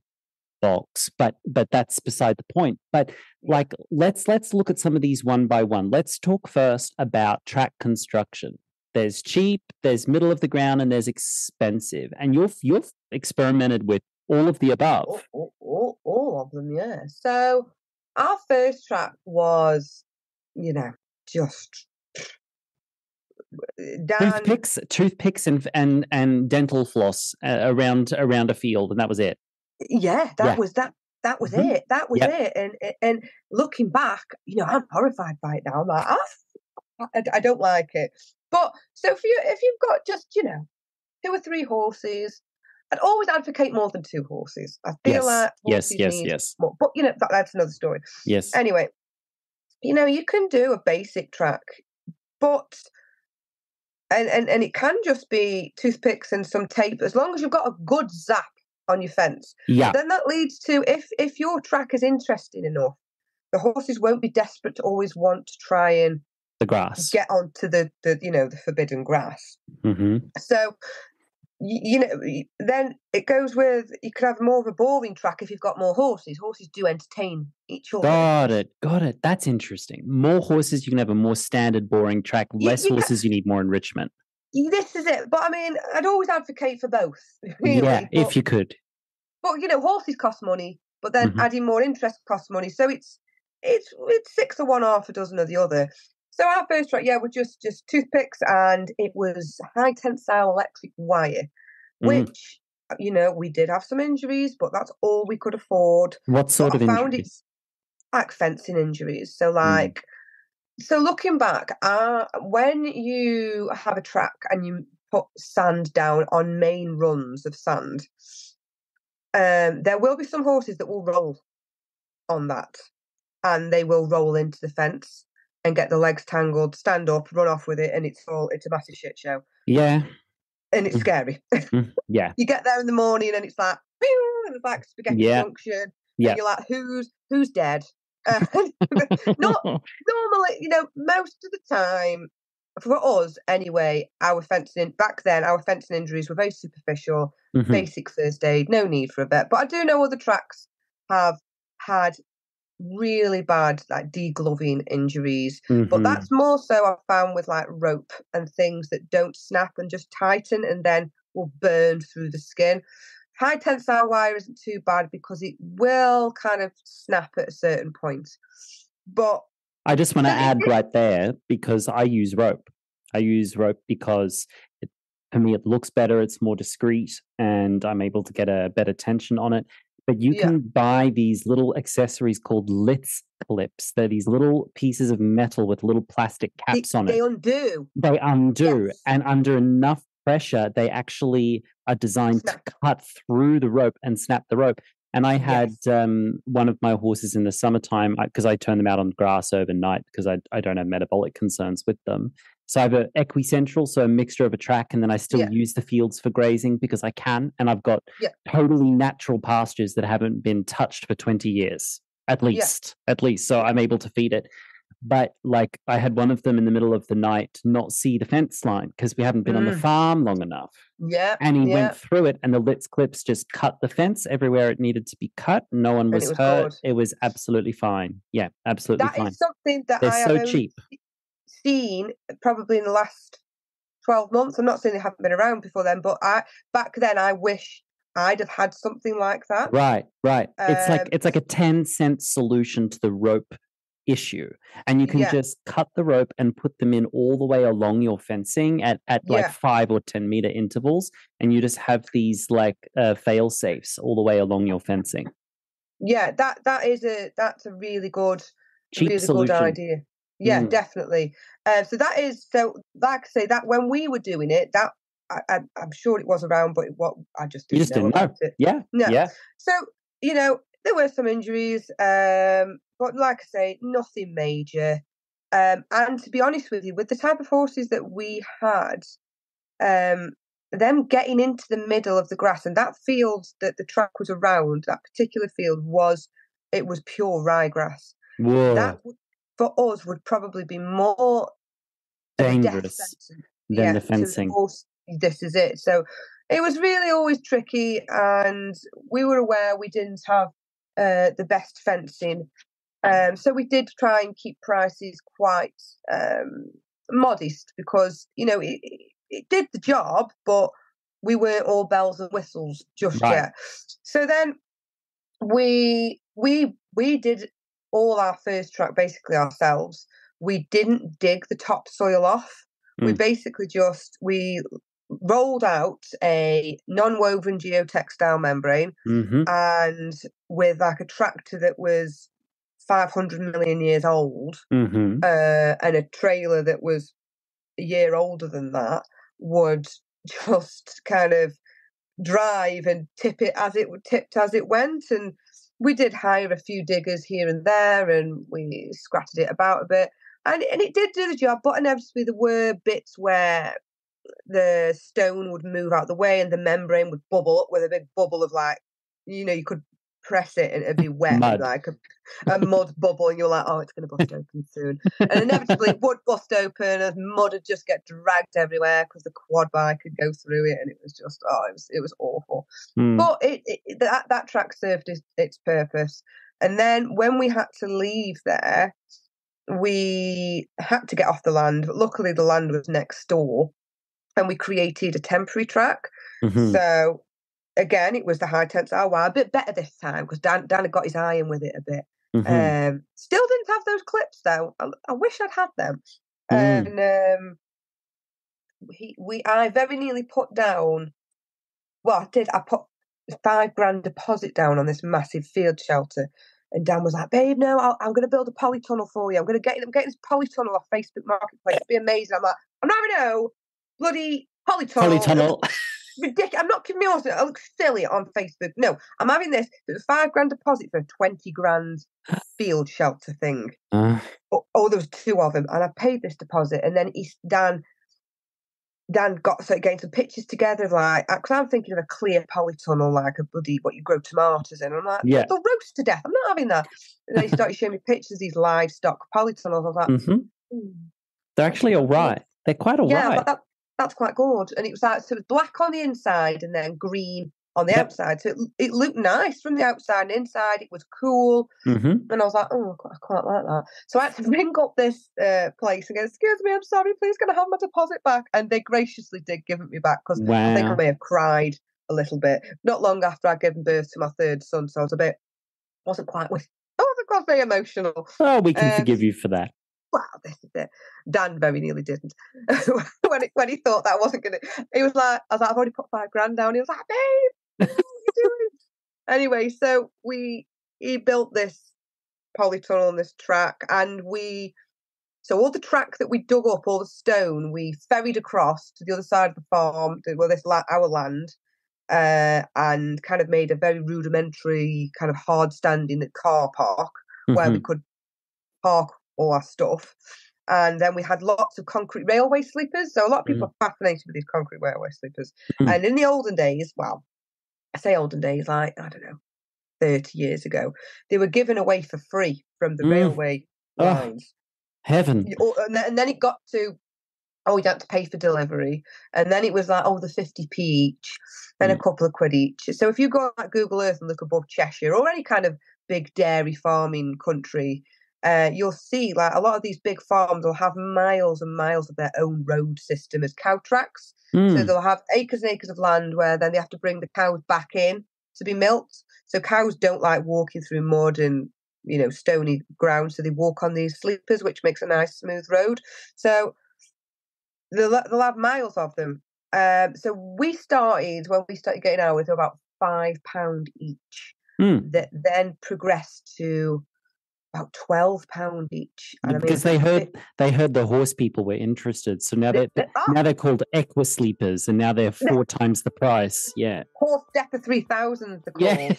box. But that's beside the point. But like let's look at some of these one by one. Let's talk first about track construction. There's cheap, there's middle of the ground, and there's expensive. And you've experimented with all of the above. All of them, yeah. So our first track was, just down toothpicks and dental floss around a field, and that was it. Yeah, that was it. That was it. And looking back, I'm horrified by it now. I'm like, I don't like it. But so if you've got just 2 or 3 horses, I'd always advocate more than 2 horses. I feel like horses need more. But that's another story. Yes. Anyway, you can do a basic track, but and it can just be toothpicks and some tape, as long as you've got a good zap on your fence. Yeah. Then that leads to, if your track is interesting enough, the horses won't be desperate to always want to try and the grass, get onto the forbidden grass. Mm-hmm. So then it goes with, you could have more of a boring track if you've got more horses. Horses do entertain each other. Got it. That's interesting. More horses, you can have a more standard boring track. Less horses, you need more enrichment. This is it. But I mean, I'd always advocate for both. Really. Yeah, if you could. But horses cost money, but then adding more interest costs money. So it's 6 of one, half a dozen of the other. So our first track, were just toothpicks, and it was high tensile electric wire, which we did have some injuries, but that's all we could afford. What sort of injuries? Like fencing injuries. So so looking back, when you have a track and you put sand down on main runs of sand, there will be some horses that will roll on that, and they will roll into the fence and get the legs tangled, stand up, run off with it, and it's a massive shit show. Yeah. And it's scary. Yeah. You get there in the morning and it's like, pew, and it's like spaghetti junction. Yeah. And you're like, who's dead? Not normally, most of the time, for us anyway, our fencing injuries were very superficial, basic first aid, no need for a vet. But I do know other tracks have had really bad like degloving injuries, but that's more so I've found with like rope and things that don't snap and just tighten and then will burn through the skin. High tensile wire isn't too bad because it will kind of snap at a certain point. But I just want to add right there, because I use rope. I use rope because for me it looks better, it's more discreet, and I'm able to get a better tension on it. But you can buy these little accessories called Litz clips. They're these little pieces of metal with little plastic caps on it. They undo. They undo. Yes. And under enough pressure, they actually are designed to cut through the rope and snap the rope. And I had one of my horses in the summertime, because I turn them out on grass overnight because I don't have metabolic concerns with them. So I have an equicentral, so a mixture of a track, and then I still use the fields for grazing because I can. And I've got totally natural pastures that haven't been touched for 20 years, at least. So I'm able to feed it. But like I had one of them in the middle of the night not see the fence line because we haven't been on the farm long enough. Yeah. And he went through it, and the Litz clips just cut the fence everywhere it needed to be cut. No one was hurt. Good. It was absolutely fine. Yeah, absolutely fine. That is something that they're I so have cheap. Seen probably in the last 12 months. I'm not saying they haven't been around before then, but back then I wish I'd have had something like that. Right. It's like a 10-cent solution to the rope issue, and you can just cut the rope and put them in all the way along your fencing at like 5 or 10 meter intervals, and you just have these like fail safes all the way along your fencing. Yeah, that's a really good, cheap solution. Good idea. Yeah, definitely. So like I say, that when we were doing it, that I'm sure it was around, but I just You didn't just know didn't about know. it. Yeah. No. Yeah. So, there were some injuries, but like I say, nothing major. And to be honest with you, with the type of horses that we had, them getting into the middle of the grass, and that field that the track was around, that particular field was pure ryegrass. Whoa. That for us would probably be more dangerous than the fencing. This is it. So it was really always tricky, and we were aware we didn't have the best fencing. So we did try and keep prices quite modest because, it did the job, but we weren't all bells and whistles just yet. So then we did all our first track basically ourselves. We didn't dig the topsoil off. We basically we rolled out a non-woven geotextile membrane, and with like a tractor that was 500 million years old, and a trailer that was a year older than that, would just kind of drive and tip it as it went. And we did hire a few diggers here and there, and we scratted it about a bit, and it did do the job. But inevitably there were bits where the stone would move out the way and the membrane would bubble up with a big bubble of, like, you could press it and it'd be wet, mud. like a mud bubble, and you're like, oh, it's going to bust open soon. And inevitably it would bust open, and mud would just get dragged everywhere because the quad bike could go through it, and it was just, it was awful. But that track served its purpose. And then when we had to leave there, we had to get off the land. But luckily the land was next door, and we created a temporary track. So again, it was the high tensile wire, a bit better this time because Dan had got his eye in with it a bit. Still didn't have those clips though. I wish I'd had them. And I very nearly put down. Well, I did. I put $5,000 deposit down on this massive field shelter, and Dan was like, "Babe, no, I'm going to build a polytunnel for you. I'm getting this polytunnel off Facebook Marketplace. It'd be amazing." I'm like, "I'm not having no bloody polytunnel. Ridiculous. I'm not kidding. I look silly on Facebook. No, I'm having this. There's a $5,000 deposit for a $20,000 field shelter thing. There was two of them, and I paid this deposit, and then Dan got getting some pictures together of, like, because I'm thinking of a clear polytunnel, like a bloody what you grow tomatoes in. I'm like, they'll roast to death. I'm not having that. And then he started showing me pictures of these livestock polytunnels. I was like, they're actually all right. They're quite all right. Yeah, that's quite good. And it was like, so it was black on the inside and then green on the outside. So it looked nice from the outside and inside. It was cool. And I was like, oh, I quite like that. So I had to ring up this place and go, excuse me, I'm sorry, please can I have my deposit back? And they graciously did give it me back, because I think I may have cried a little bit. Not long after I'd given birth to my third son, so I wasn't quite very emotional. Oh, we can forgive you for that. Wow, this is it. Dan very nearly didn't. when he thought that wasn't going to, he was like, I was like, I've already put $5,000 down. He was like, babe, what are you doing? Anyway, so he built this polytunnel on this track, and so all the track that we dug up, all the stone, we ferried across to the other side of the farm, our land, and kind of made a very rudimentary kind of hard standing car park where we could park all our stuff. And then we had lots of concrete railway sleepers. So a lot of people are fascinated with these concrete railway sleepers. And in the olden days, well, I say olden days, like, I don't know, 30 years ago, they were given away for free from the railway lines. Heaven. And then it got to, you don't have to pay for delivery. And then it was like, the 50p each, then a couple of quid each. So if you go on like Google Earth and look above Cheshire or any kind of big dairy farming country, you'll see like a lot of these big farms will have miles and miles of their own road system as cow tracks. So they'll have acres and acres of land where then they have to bring the cows back in to be milked. So cows don't like walking through mud and, stony ground. So they walk on these sleepers, which makes a nice smooth road. So they'll have miles of them. So when we started getting ours, they were about £5 each. That then progressed to about £12 each. And Because they heard the horse people were interested, so now they're called equi-sleepers, and now they're 4 times the price. Yeah, Horse Depot 3000 they're called.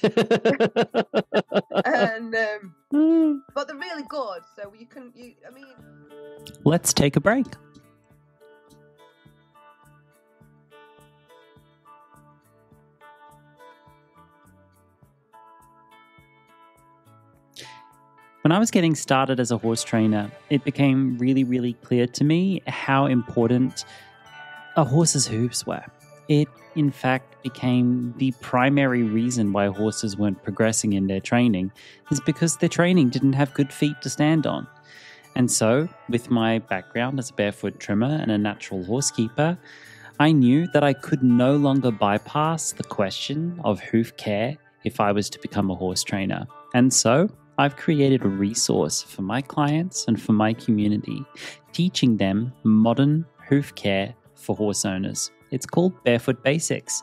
And but they're really good. So let's take a break. When I was getting started as a horse trainer, it became really, really clear to me how important a horse's hooves were. It, in fact, became the primary reason why horses weren't progressing in their training, is because their training didn't have good feet to stand on. And so, with my background as a barefoot trimmer and a natural horse keeper, I knew that I could no longer bypass the question of hoof care if I was to become a horse trainer. And so, I've created a resource for my clients and for my community, teaching them modern hoof care for horse owners. It's called Barefoot Basics.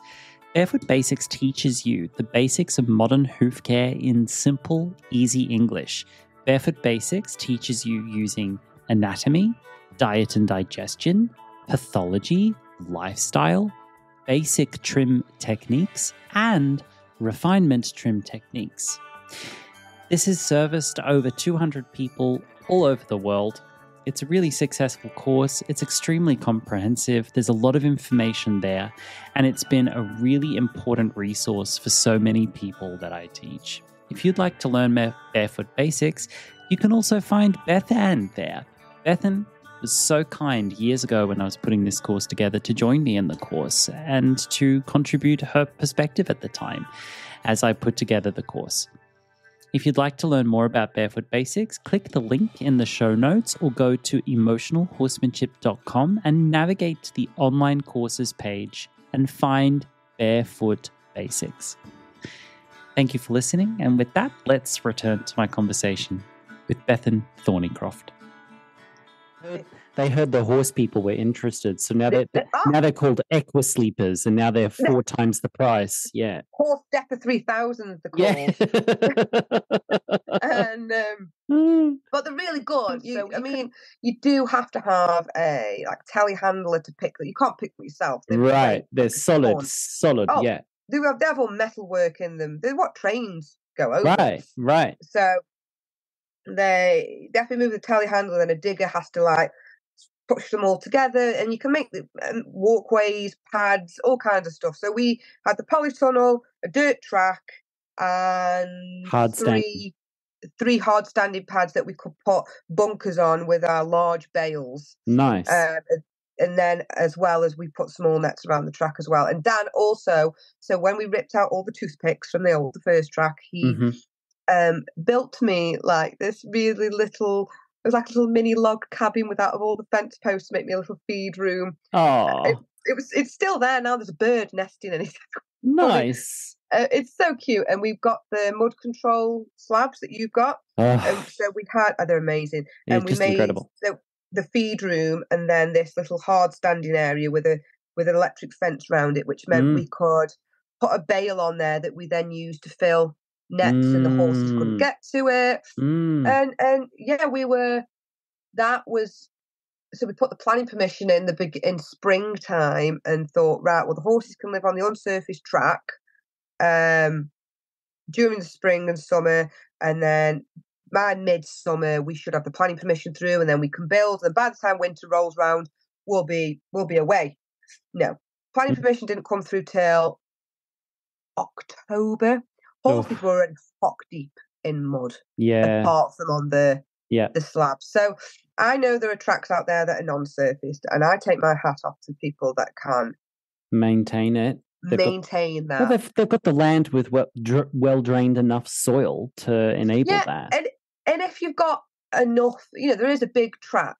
Barefoot Basics teaches you the basics of modern hoof care in simple, easy English. Barefoot Basics teaches you using anatomy, diet and digestion, pathology, lifestyle, basic trim techniques, and refinement trim techniques. This has serviced over 200 people all over the world. It's a really successful course. It's extremely comprehensive. There's a lot of information there, and it's been a really important resource for so many people that I teach. If you'd like to learn Barefoot Basics, you can also find Bethan there. Bethan was so kind years ago when I was putting this course together to join me in the course and to contribute her perspective at the time as I put together the course. If you'd like to learn more about Barefoot Basics, click the link in the show notes or go to emotionalhorsemanship.com and navigate to the online courses page and find Barefoot Basics. Thank you for listening, and with that, let's return to my conversation with Bethan Thornicroft. They heard the horse people were interested, so now they're called equi-sleepers, and now they're 4 times the price. Yeah, Horse Depot 3000 they're called. And but they're really good. You do have to have a telehandler to pick them. You can't pick them yourself. They're solid. Oh, yeah. They have all metal work in them. They're what trains go over. Right. So they definitely move the telehandler, and a digger has to push them all together, and you can make the walkways, pads, all kinds of stuff. So we had the polytunnel, a dirt track, and three hard standing pads that we could put bunkers on with our large bales. Nice. And then as well as we put small nets around the track as well. And Dan also, so when we ripped out all the toothpicks from the first track, he built me this really little, it was like a little mini log cabin without all the fence posts to make me a little feed room. Oh, it's still there now. There's a bird nesting in it. Nice. It's so cute. And we've got the mud control slabs that you've got. So we had, they're amazing. And we made incredible. The feed room, and then this little hard standing area with an electric fence around it, which meant we could put a bale on there that we then used to fill nets, and the horses couldn't get to it. And so we put the planning permission in springtime and thought, right, well, the horses can live on the unsurfaced track during the spring and summer, and then by midsummer we should have the planning permission through, and then we can build, and by the time winter rolls round we'll be away. No, planning permission didn't come through till October. Horses were already hock deep in mud, apart from on the slabs. So I know there are tracks out there that are non-surfaced, and I take my hat off to people that can maintain it. That. Well, they've got the land with well-drained enough soil to enable that. And if you've got enough, there is a big track.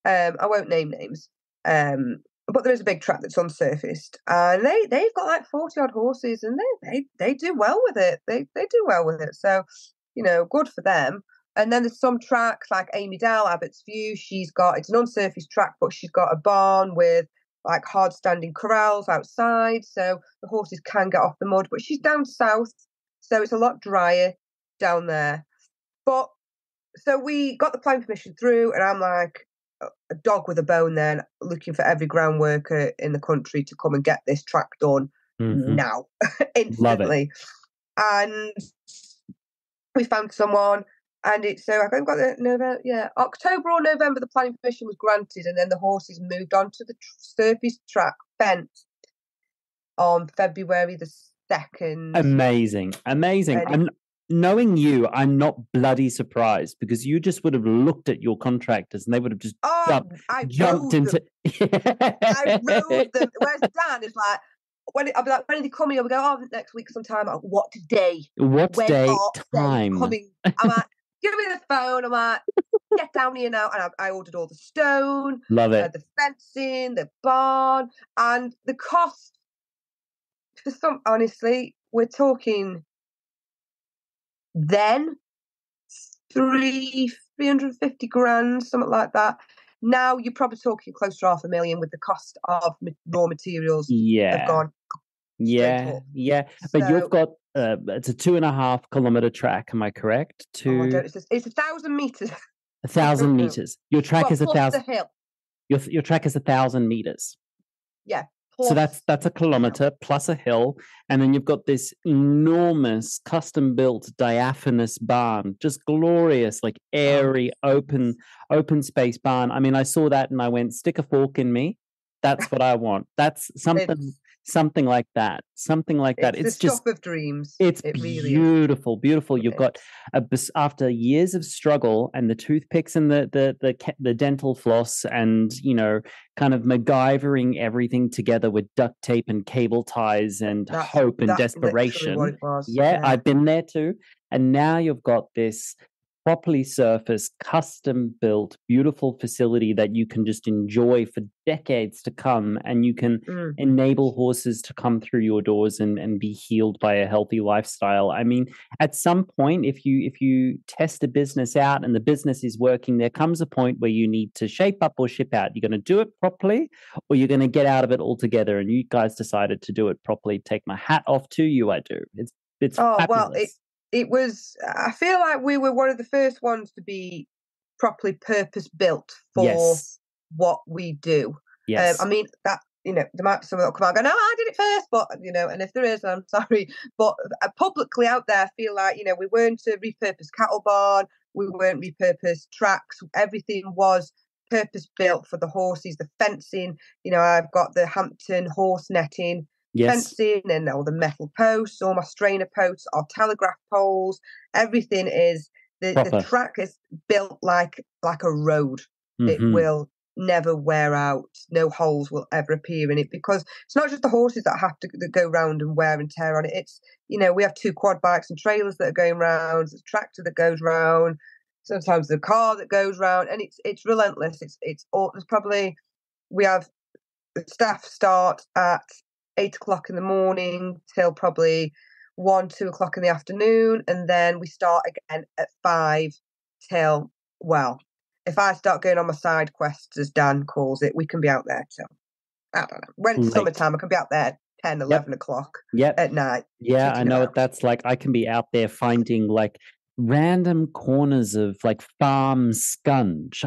I won't name names, but there is a big track that's unsurfaced, and they've got 40 odd horses, and they do well with it. They do well with it. So, good for them. And then there's some tracks like Amy Dell, Abbott's View. It's an unsurfaced track, but she's got a barn with hard standing corrals outside, so the horses can get off the mud. But she's down south, so it's a lot drier down there. But So we got the planning permission through, and I'm like a dog with a bone then, looking for every ground worker in the country to come and get this track done now, Love it. instantly. And we found someone, and it's so I think got the November, October or November, the planning permission was granted, and then the horses moved onto the surface track fence on February the 2nd. Amazing. I'm knowing you, I'm not bloody surprised, because you just would have looked at your contractors and they would have just jumped into. I rode them. Whereas Dan is like, I'll be like, when are they coming? I'll go, next week sometime. Like, what day? What when day? Are Time? They coming? I'm like, give me the phone. I'm like, get down here now. And I ordered all the stone. Love it. The fencing, the barn, and the cost. For some, honestly, we're talking then 350 grand, something like that. Now you're probably talking close to 500,000 with the cost of raw materials have gone. Yeah. But you've got it's a 2.5 kilometer track. Am I correct? It's 1,000 meters. 1,000 meters. Your track is 1,000. The hill. Your track is 1,000 meters. Yeah. So that's a kilometer plus a hill, and then you've got this enormous custom-built diaphanous barn, just glorious, like airy, open space barn. I mean, I saw that and I went, stick a fork in me. That's what I want. That's something like that. It's the stuff of dreams. It beautiful, really beautiful. You've got after years of struggle and the toothpicks and the dental floss and kind of MacGyvering everything together with duct tape and cable ties and hope and desperation. What it was. Yeah, I've been there too. And now you've got this properly surfaced, custom-built, beautiful facility that you can just enjoy for decades to come, and you can enable horses to come through your doors and be healed by a healthy lifestyle. I mean, at some point, if you test a business out and the business is working, there comes a point where you need to shape up or ship out. You're going to do it properly, or you're going to get out of it altogether. And you guys decided to do it properly. Take my hat off to you. I do. It's fabulous. Well, it was, I feel like we were one of the first ones to be properly purpose built for what we do. Yes. I mean, that, there might be someone that'll come out and go, no, I did it first, but, and if there is, I'm sorry. But publicly out there, I feel like, we weren't a repurposed cattle barn, we weren't repurposed tracks, everything was purpose built for the horses, the fencing, I've got the Hampton horse netting, fencing and all the metal posts, all my strainer posts, our telegraph poles, everything is the track is built like a road. It will never wear out. No holes will ever appear in it, because it's not just the horses that have to go round and wear and tear on it. It's we have 2 quad bikes and trailers that are going round, there's a tractor that goes round, sometimes the car that goes round, and it's relentless. It's all, there's probably, we have the staff start at 8 o'clock in the morning till probably 1-2 o'clock in the afternoon, and then we start again at 5 till, well, if I start going on my side quests, as Dan calls it, we can be out there till, I don't know, when it's summertime, I can be out there 10, 11 o'clock at night. Yeah, I know what that's like. I can be out there finding like random corners of like farm scunch.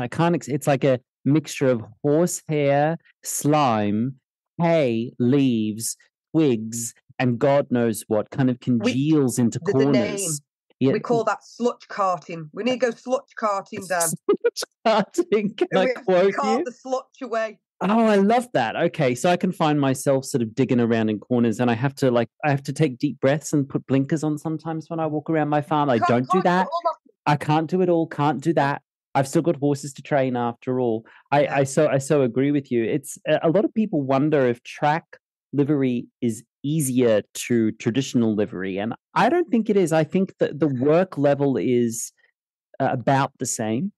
It's like a mixture of horsehair, slime, hay, leaves, twigs, and God knows what kind of congeals into corners. We call that slutch carting. We need to go slutch carting, Dan. Slutch carting? Can I quote you? Cart the slutch away. Oh, I love that. Okay, so I can find myself sort of digging around in corners, and I have to take deep breaths and put blinkers on sometimes when I walk around my farm. I don't do that. I can't do it all. Can't do that. I've still got horses to train after all. I so agree with you. It's a lot of people wonder if track livery is easier to traditional livery, and I don't think it is. I think that the work level is about the same.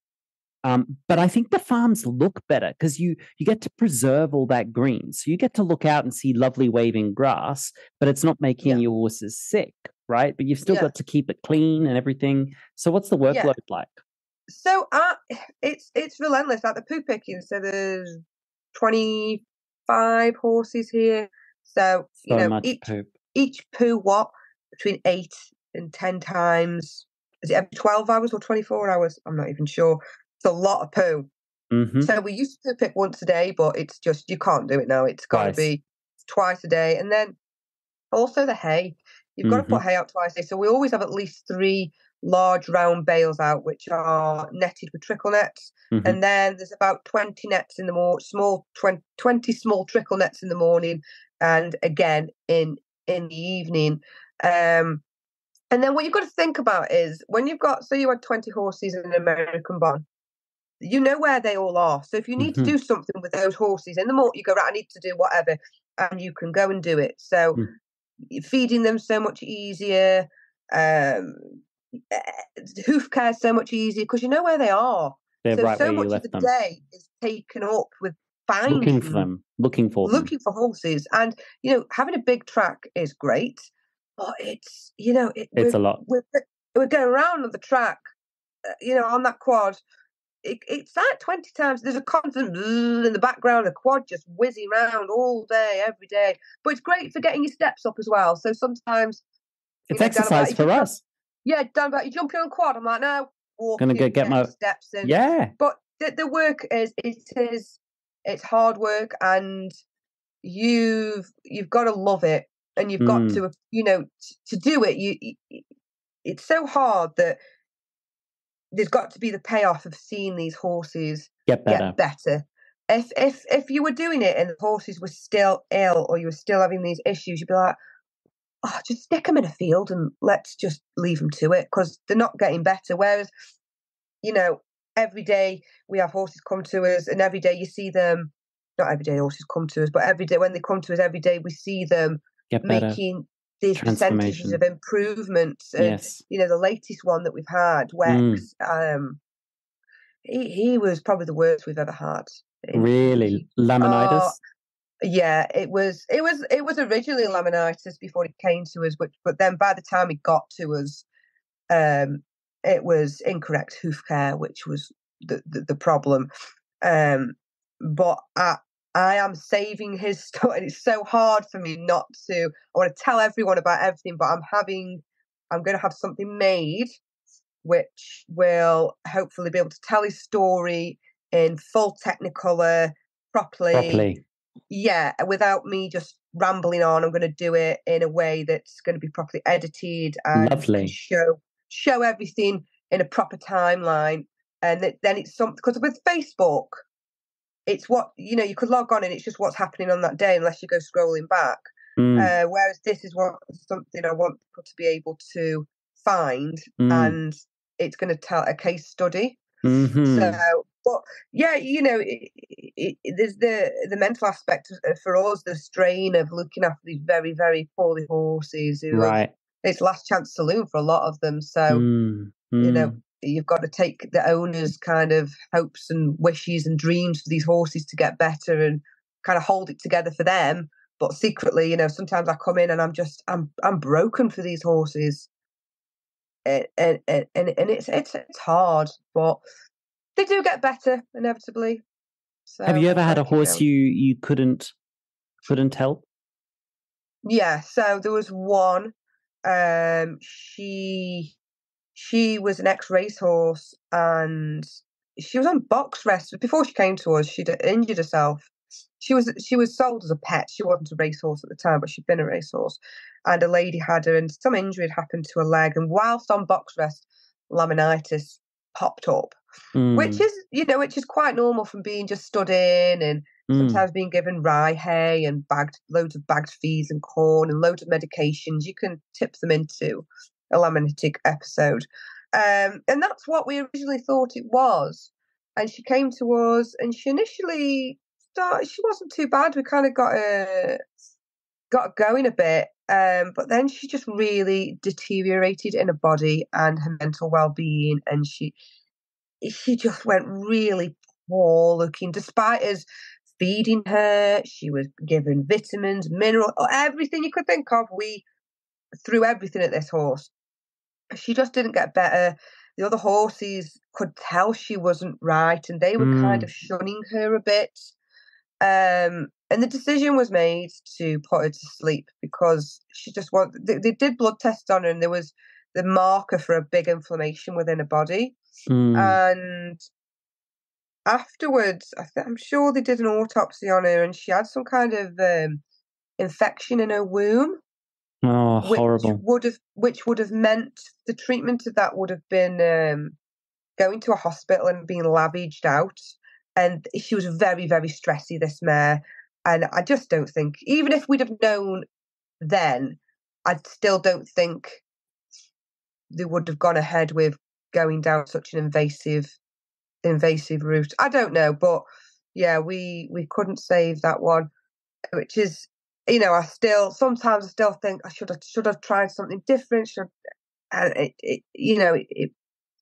But I think the farms look better because you get to preserve all that green. So you get to look out and see lovely waving grass, but it's not making your horses sick, right? But you've still got to keep it clean and everything. So what's the workload like? So it's relentless. Like the poo picking, so there's 25 horses here. So much poop. Each poo between 8 and 10 times is it every 12 hours or 24 hours? I'm not even sure. It's a lot of poo. Mm-hmm. So we used to pick once a day, but it's just, you can't do it now. It's got to be twice a day. And then also the hay. You've got to put hay out twice a day. So we always have at least 3 large round bales out, which are netted with trickle nets. And then there's about 20 nets in the morning, 20 small trickle nets in the morning, and again in the evening. And then what you've got to think about is when you've got, so you had 20 horses in an American barn, you know where they all are. So if you need to do something with those horses in the morning, you go, right, I need to do whatever, and you can go and do it. So feeding them so much easier, hoof care so much easier because you know where they are. They're right so where you much of left the them. day is taken up with finding Looking for them, looking for horses. And having a big track is great, but it's it's a lot. We're going around on the track, on that quad. It's like 20 times. There's a constant bzzz in the background, a quad just whizzing around all day, every day. But it's great for getting your steps up as well. So sometimes it's exercise for us. Dan, about you jumping on quad. I'm like, no, walking, gonna get my steps in. Yeah. But the work it's hard work, and you've got to love it, and you've got to to do it. It's so hard that there's got to be the payoff of seeing these horses get better. If you were doing it and the horses were still ill or you were still having these issues, you'd be like, oh, just stick them in a field and let's just leave them to it because they're not getting better. Whereas, every day we have horses come to us, and every day you see them, not every day horses come to us, but every day when they come to us, every day we see them making these percentages of improvements. Yes. The latest one that we've had, Wex, he was probably the worst we've ever had. Really? Laminitis? Yeah, it was originally laminitis before he came to us, but then by the time he got to us, it was incorrect hoof care, which was the problem. But I am saving his story, and it's so hard for me not to. I want to tell everyone about everything, but I'm going to have something made which will hopefully be able to tell his story in full Technicolor properly. Yeah, without me just rambling on. I'm going to do it in a way that's going to be properly edited and show everything in a proper timeline. And then it's something, because with Facebook, it's what, you could log on and it's just what's happening on that day unless you go scrolling back. Whereas this is something I want people to be able to find, and it's going to tell a case study. So, but yeah, there's the mental aspect for us, the strain of looking after these very, very poorly horses who it's last chance saloon for a lot of them. So, you've got to take the owner's kind of hopes and wishes and dreams for these horses to get better and kind of hold it together for them. But secretly, sometimes I come in and I'm broken for these horses. And it's hard, but they do get better inevitably. So have you ever had a horse you couldn't help? Yeah, so there was one. She was an ex-racehorse, and she was on box rest. But before she came to us, she'd injured herself. She was sold as a pet. She wasn't a racehorse at the time, but she'd been a racehorse. And a lady had her, and some injury had happened to her leg. And whilst on box rest, laminitis popped up, which is quite normal from being just stood in and sometimes being given rye hay and loads of bagged feeds and corn and loads of medications. You can tip them into a laminitic episode. And that's what we originally thought it was. And she came to us, and she initially she wasn't too bad. We kind of got going a bit, but then she just really deteriorated in her body and her mental well-being, and she just went really poor looking. Despite us feeding her, she was given vitamins, minerals, everything you could think of. We threw everything at this horse. She just didn't get better. The other horses could tell she wasn't right, and they were kind of shunning her a bit. And the decision was made to put her to sleep because she just they did blood tests on her, and there was the marker for a big inflammation within a body. And afterwards, I'm sure they did an autopsy on her, and she had some kind of infection in her womb. Oh, horrible! Which would have meant the treatment of that would have been going to a hospital and being lavaged out. And she was very, very stressy, this mare. And I just don't think, even if we'd have known then, I still don't think they would have gone ahead with going down such an invasive route. I don't know, but yeah, we couldn't save that one, which is, I sometimes still think I should have tried something different.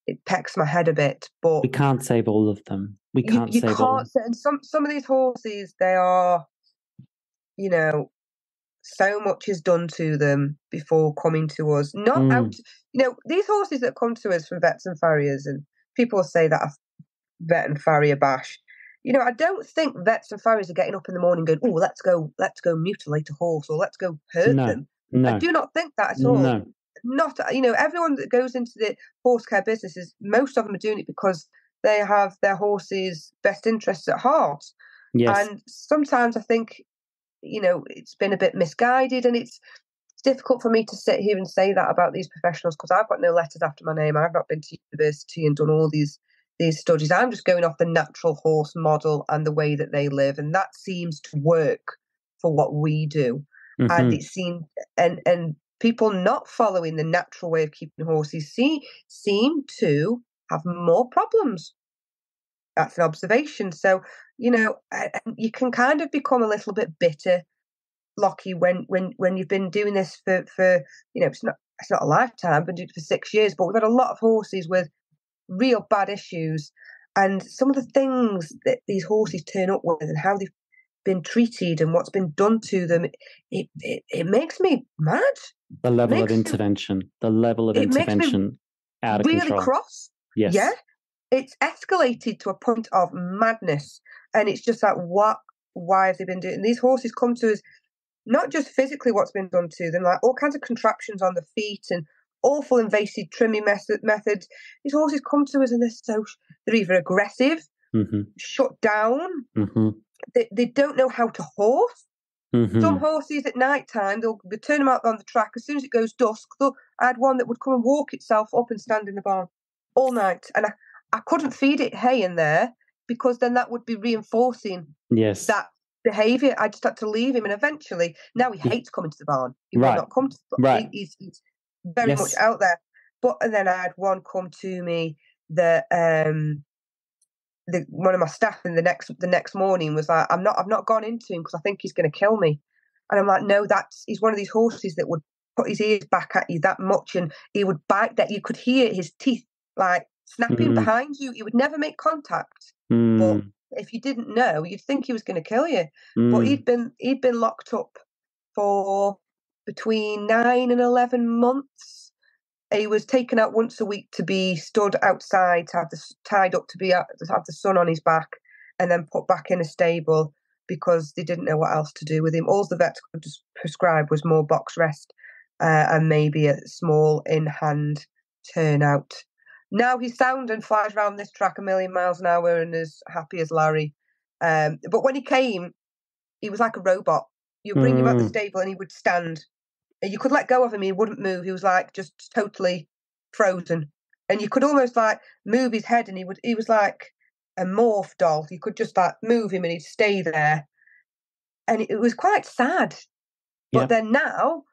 It pecks my head a bit, but we can't save all of them. We can't save all of them. And some of these horses, they are, so much is done to them before coming to us. Not out, these horses that come to us from vets and farriers, and people say that vet and farrier bash. I don't think vets and farriers are getting up in the morning going, "Oh, let's go mutilate a horse, or let's go hurt them." No, I do not think that at all. No. Not, everyone that goes into the horse care businesses, most of them are doing it because they have their horses' best interests at heart. Yes. And sometimes I think, it's been a bit misguided, and it's difficult for me to sit here and say that about these professionals because I've got no letters after my name. I've not been to university and done all these studies. I'm just going off the natural horse model and the way that they live, and that seems to work for what we do. And it seems, and people not following the natural way of keeping horses seem to have more problems. That's an observation. So, you can kind of become a little bit bitter, Lockie, when you've been doing this for it's not a lifetime, but for 6 years. But we've had a lot of horses with real bad issues, and some of the things that these horses turn up with and how they've been treated and what's been done to them, it makes me mad. The level of intervention out of really control. Cross. Yes. Yeah. It's escalated to a point of madness, and it's just like, why have they been doing? And these horses come to us, not just physically what's been done to them, like all kinds of contraptions on the feet and awful invasive trimming methods. These horses come to us and they're either aggressive, shut down, they don't know how to horse. Some horses at night time, they'll turn them out on the track. As soon as it goes dusk, I had one that would come and walk itself up and stand in the barn all night. And I couldn't feed it hay in there because then that would be reinforcing that behaviour. I just had to leave him, and eventually, now he hates coming to the barn. He will not come to the barn. Right. He's very much out there. And then I had one come to me that one of my staff in the next morning was like, I've not gone into him because I think he's going to kill me. And I'm like, no, he's one of these horses that would put his ears back at you that much, and he would bite that you could hear his teeth like snapping behind you. He would never make contact. But if you didn't know, you'd think he was going to kill you. But he'd been locked up for between 9 and 11 months. He was taken out once a week to be stood outside, tied up to have the sun on his back, and then put back in a stable because they didn't know what else to do with him. All the vets could prescribe was more box rest and maybe a small in-hand turnout. Now he's sound and flies around this track 1,000,000 miles an hour and as happy as Larry. But when he came, he was like a robot. You bring him out the stable and he would stand. You could let go of him, he wouldn't move. He was like just totally frozen. And you could almost like move his head, and he was like a morph doll. You could just like move him and he'd stay there. And it was quite sad. But then now,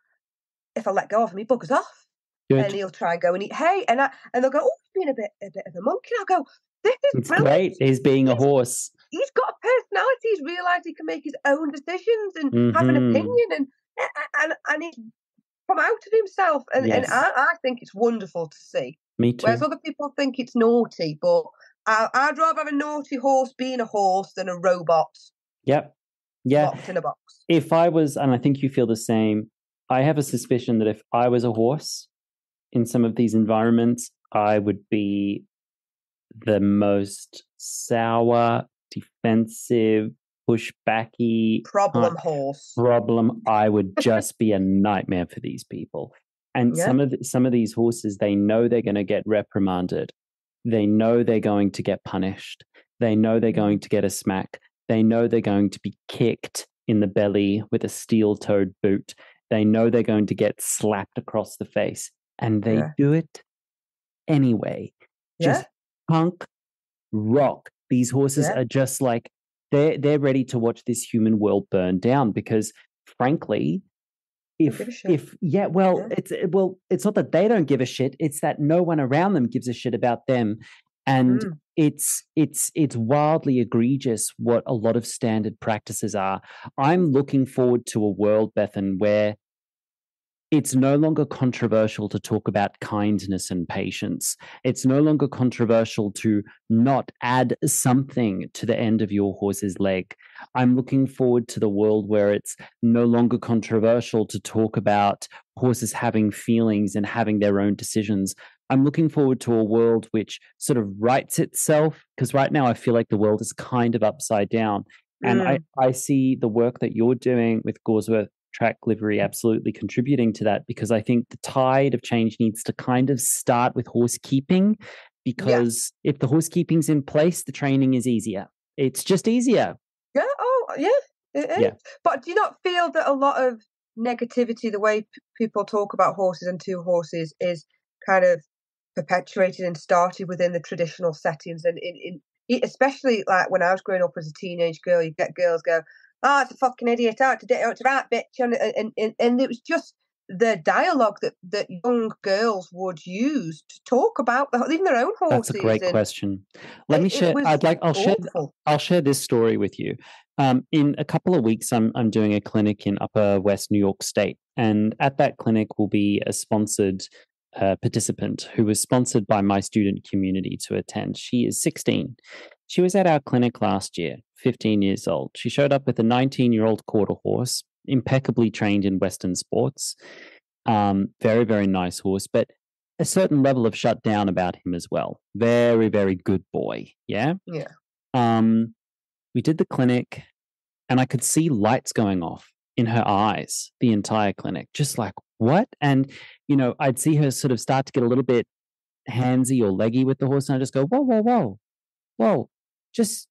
if I let go of him, he buggers off. Good. And he'll try and go and eat hay. And they'll go, oh, he's been a bit of a monkey. I'll go, this is brilliant. Great. He's being a horse. He's got a personality. He's realised he can make his own decisions and have an opinion, and he's come out of himself. And I think it's wonderful to see. Me too. Whereas other people think it's naughty, but I'd rather have a naughty horse being a horse than a robot. Yep. Yeah. Locked in a box. If I was, and I think you feel the same, I have a suspicion that if I was a horse in some of these environments, I would be the most sour, defensive, pushbacky problem horse. I would just be a nightmare for these people. And Yeah. some of these horses, they know they're going to get reprimanded. They know they're going to get punished. They know they're going to get a smack. They know they're going to be kicked in the belly with a steel-toed boot. They know they're going to get slapped across the face. And they do it anyway. Just punk rock. These horses are just like, they're ready to watch this human world burn down because, frankly, it's not that they don't give a shit, it's that no one around them gives a shit about them. And it's wildly egregious what a lot of standard practices are. I'm looking forward to a world, Bethan, where it's no longer controversial to talk about kindness and patience. It's no longer controversial to not add something to the end of your horse's leg. I'm looking forward to the world where it's no longer controversial to talk about horses having feelings and having their own decisions. I'm looking forward to a world which sort of rights itself, because right now I feel like the world is kind of upside down. And I see the work that you're doing with Gawsworth Track Livery absolutely contributing to that, because I think the tide of change needs to kind of start with horse keeping, because if the horse keeping's in place, the training is easier. It's just easier. Yeah. Oh, yeah. It is. Yeah. But do you not feel that a lot of negativity, the way people talk about horses and two horses, is kind of perpetuated and started within the traditional settings, and in especially like when I was growing up as a teenage girl, you get girls go, "Oh, it's a fucking idiot! Oh, it's a right bitch," and it was just the dialogue that young girls would use to talk about even their own horses. That's a great question. Let me share. I'll share this story with you. In a couple of weeks, I'm doing a clinic in Upper West New York State, and at that clinic will be a sponsored participant who was sponsored by my student community to attend. She is 16. She was at our clinic last year, 15 years old. She showed up with a 19-year-old quarter horse, impeccably trained in Western sports. Very, very nice horse, but a certain level of shutdown about him as well. Very, very good boy. Yeah. Yeah. We did the clinic, and I could see lights going off in her eyes the entire clinic, just like, what? And, I'd see her sort of start to get a little bit handsy or leggy with the horse, and I just go, whoa, whoa, whoa, whoa, just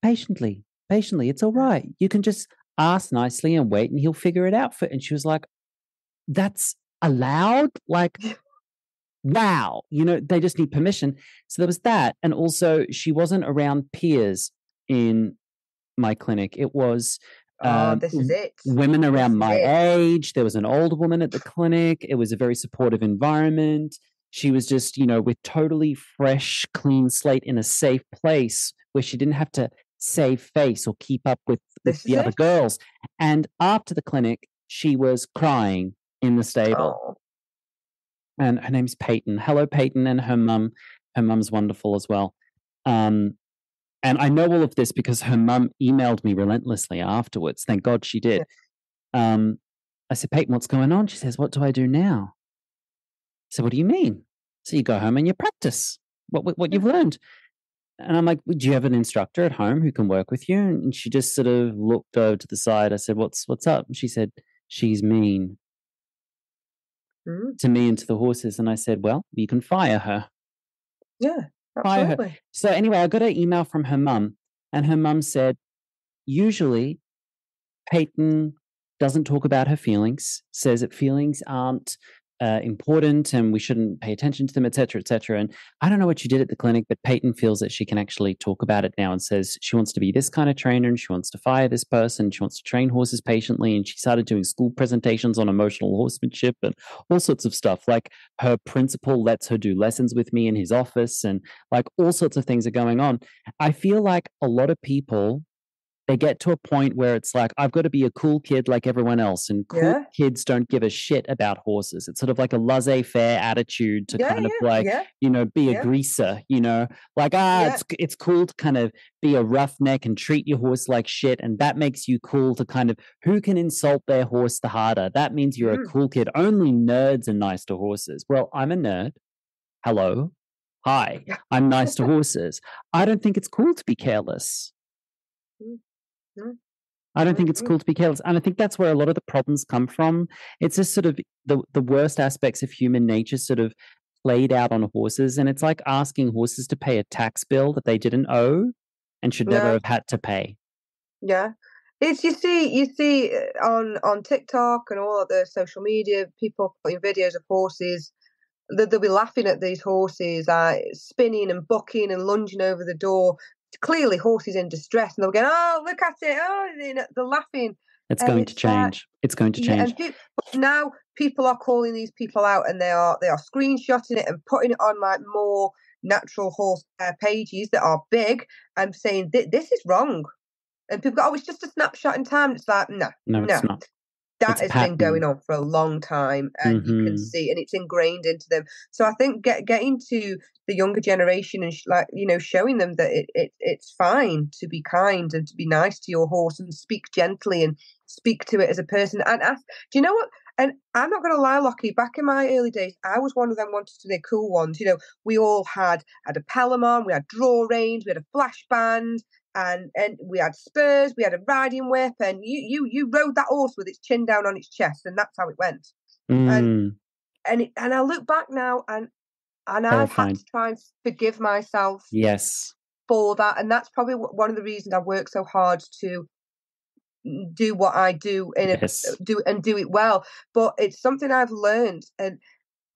patiently, it's all right. You can just ask nicely and wait, and he'll figure it out. And she was like, that's allowed? Like, wow, they just need permission. So there was that. And also, she wasn't around peers in my clinic. It was this is it. Women around my age. There was an old woman at the clinic. It was a very supportive environment. She was just, with totally fresh, clean slate in a safe place where she didn't have to save face or keep up with the other girls. And after the clinic, she was crying in the stable. Oh. And her name's Peyton. Hello, Peyton, and her mum. Her mum's wonderful as well. And I know all of this because her mum emailed me relentlessly afterwards. Thank God she did. I said, Peyton, what's going on? She says, what do I do now? I said, what do you mean? So you go home and you practice what you've learned. And I'm like, do you have an instructor at home who can work with you? And she just sort of looked over to the side. I said, what's up? And she said, she's mean to me and to the horses. And I said, well, you can fire her. Yeah, absolutely. Her. So anyway, I got an email from her mum, and her mum said, usually Peyton doesn't talk about her feelings, says that feelings aren't important and we shouldn't pay attention to them, etc., etc. And I don't know what she did at the clinic, but Peyton feels that she can actually talk about it now and says she wants to be this kind of trainer and she wants to fire this person. She wants to train horses patiently. And she started doing school presentations on emotional horsemanship and all sorts of stuff. Like her principal lets her do lessons with me in his office, and like all sorts of things are going on. I feel like a lot of people, they get to a point where it's like, I've got to be a cool kid like everyone else. And cool kids don't give a shit about horses. It's sort of like a laissez-faire attitude to be a greaser, like, it's cool to kind of be a roughneck and treat your horse like shit. And that makes you cool to kind of, who can insult their horse the harder? That means you're a cool kid. Only nerds are nice to horses. Well, I'm a nerd. Hello. Hi. I'm nice to horses. I don't think it's cool to be careless. I don't think it's cool to be careless. And I think that's where a lot of the problems come from. It's just sort of the worst aspects of human nature sort of played out on horses. And it's like asking horses to pay a tax bill that they didn't owe and should never have had to pay. Yeah. It's you see on TikTok and all of the social media, people putting videos of horses. They'll be laughing at these horses spinning and bucking and lunging over the door. Clearly, horses in distress, and they'll go, "Oh, look at it!" Oh, they're laughing. It's going to change. It's going to change. And now people are calling these people out, and they are screenshotting it and putting it on like more natural horse pages that are big and saying this is wrong. And people go, "Oh, it's just a snapshot in time." It's like, no, it's not. That has been going on for a long time, and you can see, and it's ingrained into them. So I think getting to the younger generation and showing them that it's fine to be kind and to be nice to your horse and speak gently and speak to it as a person and ask. Do you know what? And I'm not going to lie, Lockie. Back in my early days, I was one of them wanted to be cool ones. We all had a pelham on, we had draw reins, we had a flash band. And we had spurs, we had a riding whip, and you rode that horse with its chin down on its chest, and that's how it went. And I look back now, and I've had to try and forgive myself. Yes. For that, and that's probably one of the reasons I work so hard to do what I do do it well. But it's something I've learned, and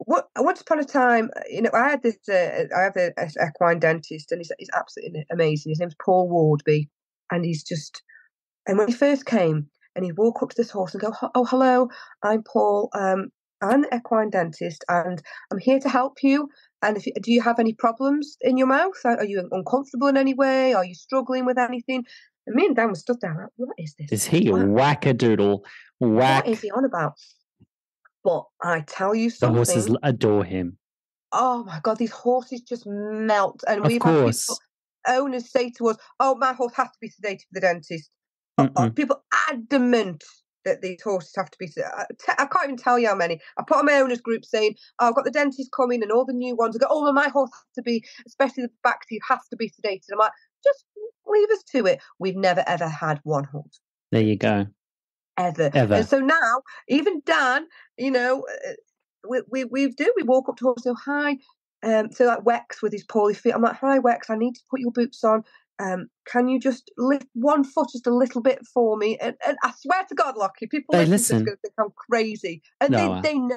once upon a time, I had this. I have an equine dentist, and he's absolutely amazing. His name's Paul Wardby, and and when he first came, and he'd walk up to this horse and go, "Oh, hello, I'm Paul. I'm the equine dentist, and I'm here to help you. And do you have any problems in your mouth? Are you uncomfortable in any way? Are you struggling with anything?" And me and Dan were stood there like, "What is this? Is he a wackadoodle? Whack? What is he on about?" But I tell you something. The horses adore him. Oh my God, these horses just melt. And we've had owners say to us, "Oh, my horse has to be sedated for the dentist." People adamant that these horses have to be sedated. I can't even tell you how many. I put on my owners group saying, "Oh, I've got the dentist coming," and all the new ones. I go, "Oh, well, my horse has to be, especially the back teeth, has to be sedated." I'm like, just leave us to it. We've never, ever had one horse. There you go. Ever. And so now, even Dan, we walk up to horse, so hi. So like Wex with his poorly feet, I'm like, "Hi Wex, I need to put your boots on. Can you just lift one foot just a little bit for me?" And I swear to God, Lockie, people listen to this going to think I'm crazy. And they know.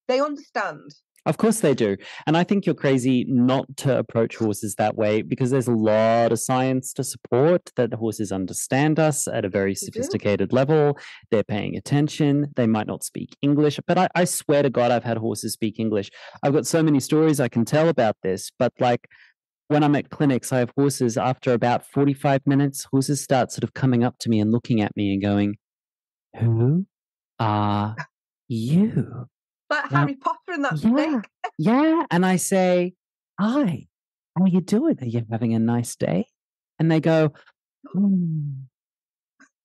They understand. Of course they do. And I think you're crazy not to approach horses that way, because there's a lot of science to support that the horses understand us at a very sophisticated level. They're paying attention. They might not speak English, but I swear to God, I've had horses speak English. I've got so many stories I can tell about this, but like when I'm at clinics, I have horses after about 45 minutes, horses start sort of coming up to me and looking at me and going, "Who are you?" Like Harry Potter and that snake. Yeah. And I say, "Hi, how are you doing? Are you having a nice day?" And they go, "Oh,"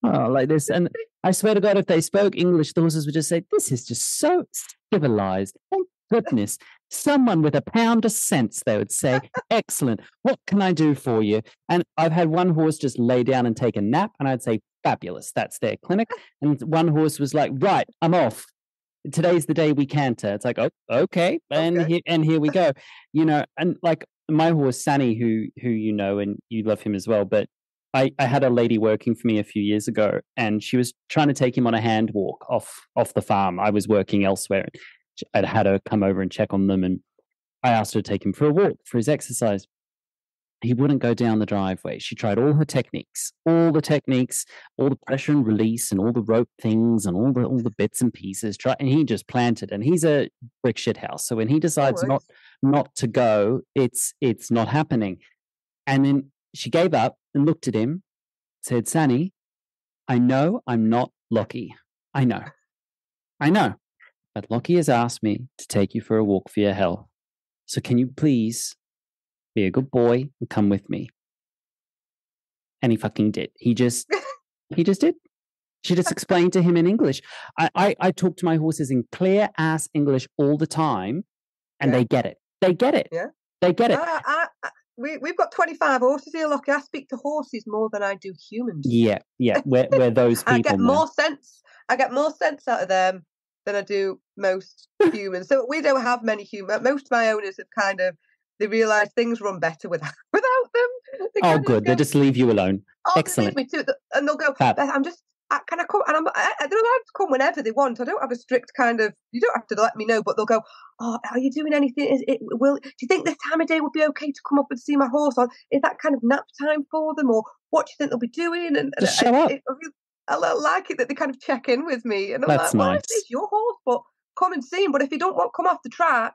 like this. And I swear to God, if they spoke English, the horses would just say, "This is just so civilized. Thank goodness. Someone with a pound of sense," they would say. "Excellent. What can I do for you?" And I've had one horse just lay down and take a nap, and I'd say, "Fabulous. That's their clinic." And one horse was like, "Right, I'm off. Today's the day we canter." It's like, "Oh, okay." And here we go. And like my horse, Sanny, who you know, and you love him as well, but I had a lady working for me a few years ago, and she was trying to take him on a hand walk off the farm. I was working elsewhere. I'd had her come over and check on them, and I asked her to take him for a walk for his exercise. He wouldn't go down the driveway. She tried all the techniques, all the pressure and release and all the rope things and all the bits and pieces. And he just planted. And he's a brick shit house. So when he decides not to go, it's not happening. And then she gave up and looked at him, said, "Sanny, I know I'm not Lockie. I know. But Lockie has asked me to take you for a walk for your health. So can you please be a good boy and come with me?" And he fucking did. He just did. She just explained to him in English. I talk to my horses in clear ass English all the time, and they get it. They get it. Yeah. They get it. we've got 25 horses here, Lockie. I speak to horses more than I do humans. Yeah. We're those people. I get more sense. I get more sense out of them than I do most humans. So we don't have many humans. Most of my owners have kind of they realise things run better without them. Oh, good. They just leave you alone. Excellent. Leave me to it, and they'll go. Fab. I'm just. Can I come? And they're allowed to come whenever they want. I don't have a strict kind of. You don't have to let me know, but they'll go. Oh, are you doing anything? Do you think this time of day would be okay to come up and see my horse? Or is that kind of nap time for them? Or what do you think they'll be doing? And just show up. I like it that they kind of check in with me, and I'm That's like, well, nice. it's your horse, but come and see him. But if you don't want to come off the track,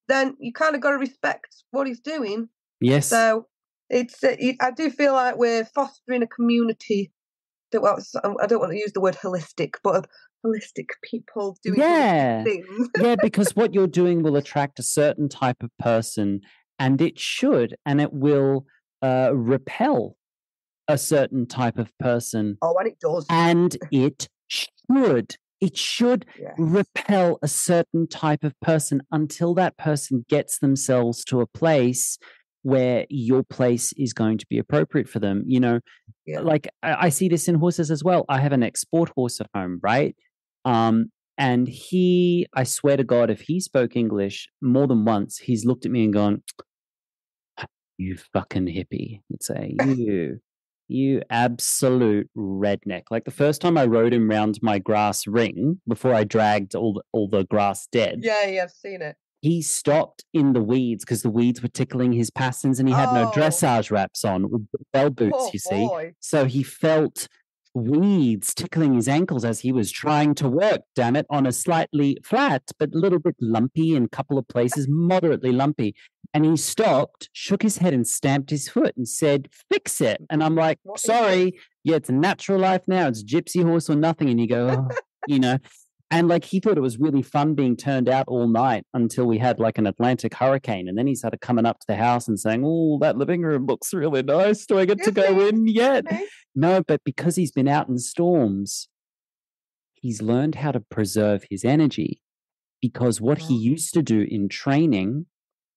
then you kind of got to respect what he's doing. Yes. So it's. I do feel like we're fostering a community. I don't want to use the word holistic, but holistic people doing things. Yeah, because what you're doing will attract a certain type of person, and it should, and it will repel a certain type of person. Oh, and it does. And it should. It should repel a certain type of person until that person gets themselves to a place where your place is going to be appropriate for them. You know, like I see this in horses as well. I have an export horse at home, right? And I swear to God, if he spoke English more than once, he's looked at me and gone, "You fucking hippie." I'd say, you absolute redneck. Like the first time I rode him round my grass ring before I dragged all the grass dead. Yeah, I've seen it. He stopped in the weeds because the weeds were tickling his pasterns and he had no dressage wraps on, bell boots, you see. So he felt weeds tickling his ankles as he was trying to work, damn it, on a slightly flat but a little bit lumpy in a couple of places, moderately lumpy. And he stopped, shook his head and stamped his foot and said, "Fix it." And I'm like, sorry, it's a natural life now. It's gypsy horse or nothing. And you go, you know. And like he thought it was really fun being turned out all night until we had like an Atlantic hurricane. And then he started coming up to the house and saying, "Oh, that living room looks really nice. Do I get to go in yet?" No, but because he's been out in storms, he's learned how to preserve his energy, because what he used to do in training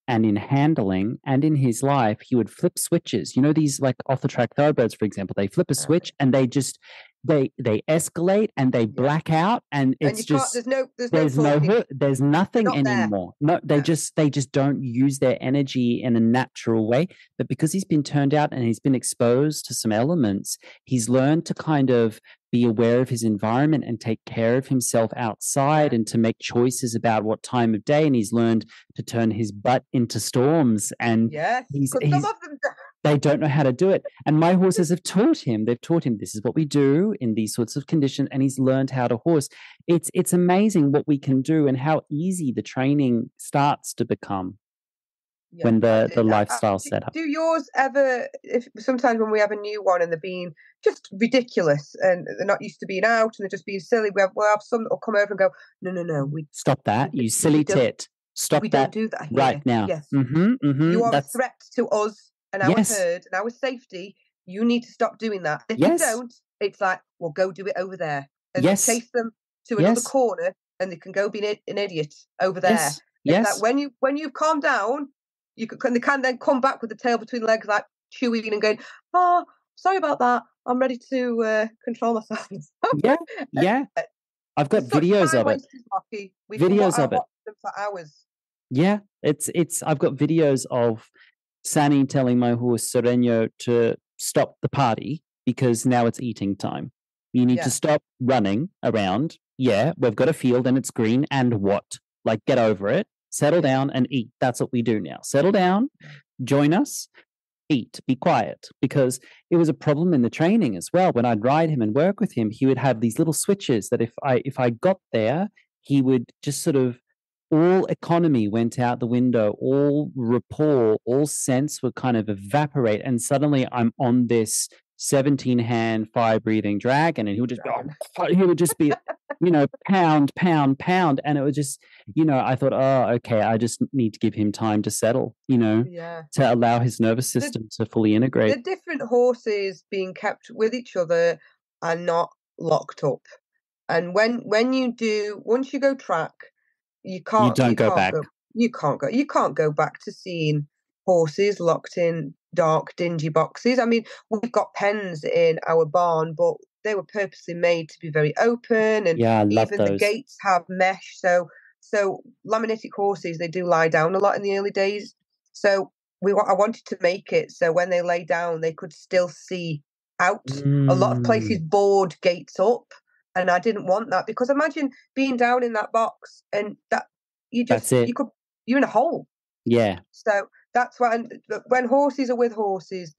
and in handling and in his life, he would flip switches. You know, these like off the track thoroughbreds, for example, they flip a switch and they just, they escalate and they black out, and it's just, there's nothing anymore. No, they just don't use their energy in a natural way. But because he's been turned out and he's been exposed to some elements, he's learned to kind of be aware of his environment and take care of himself outside and to make choices about what time of day. And he's learned to turn his butt into storms. And they don't know how to do it. And my horses have taught him. They've taught him this is what we do in these sorts of conditions, and he's learned how to horse. It's amazing what we can do and how easy the training starts to become. When the lifestyle set up. Do yours ever, sometimes when we have a new one and they're being just ridiculous and they're not used to being out and they're just being silly, we'll have some that will come over and go, no, stop that, you silly tit. Stop that. Don't do that here. Right now. Yes. You are a threat to us and our herd and our safety. You need to stop doing that. If you don't, it's like, well, go do it over there. And chase them to another corner and they can go be an idiot over there. Yes. Like when you've calmed down, they can then come back with the tail between legs, like chewing and going, "Oh, sorry about that. I'm ready to control myself." Yeah. I've got videos of it. Videos of it for hours. Yeah, it's. I've got videos of Sani telling my horse Sereno to stop the party because now it's eating time. You need to stop running around. Yeah, we've got a field and it's green, and what? Like, get over it. Settle down and eat. That's what we do now. Settle down, join us, eat, be quiet. Because it was a problem in the training as well. When I'd ride him and work with him, he would have these little switches that if I got there, he would just sort of, all economy went out the window, all rapport, all sense would kind of evaporate. And suddenly I'm on this 17-hand fire-breathing dragon, and he would just be, pound. And it was just, I thought, oh, okay, I just need to give him time to settle, to allow his nervous system to fully integrate. The different horses being kept with each other are not locked up. And when you do, once you go track, you can't go back to seeing horses locked in dark, dingy boxes. I mean, we've got pens in our barn, but they were purposely made to be very open, and Yeah, I love even the those. gates have mesh. So laminitic horses, they do lie down a lot in the early days. So I wanted to make it so when they lay down, they could still see out. A lot of places board gates up, and I didn't want that, because imagine being down in that box and that That's it. you're in a hole. Yeah. So that's why when horses are with horses,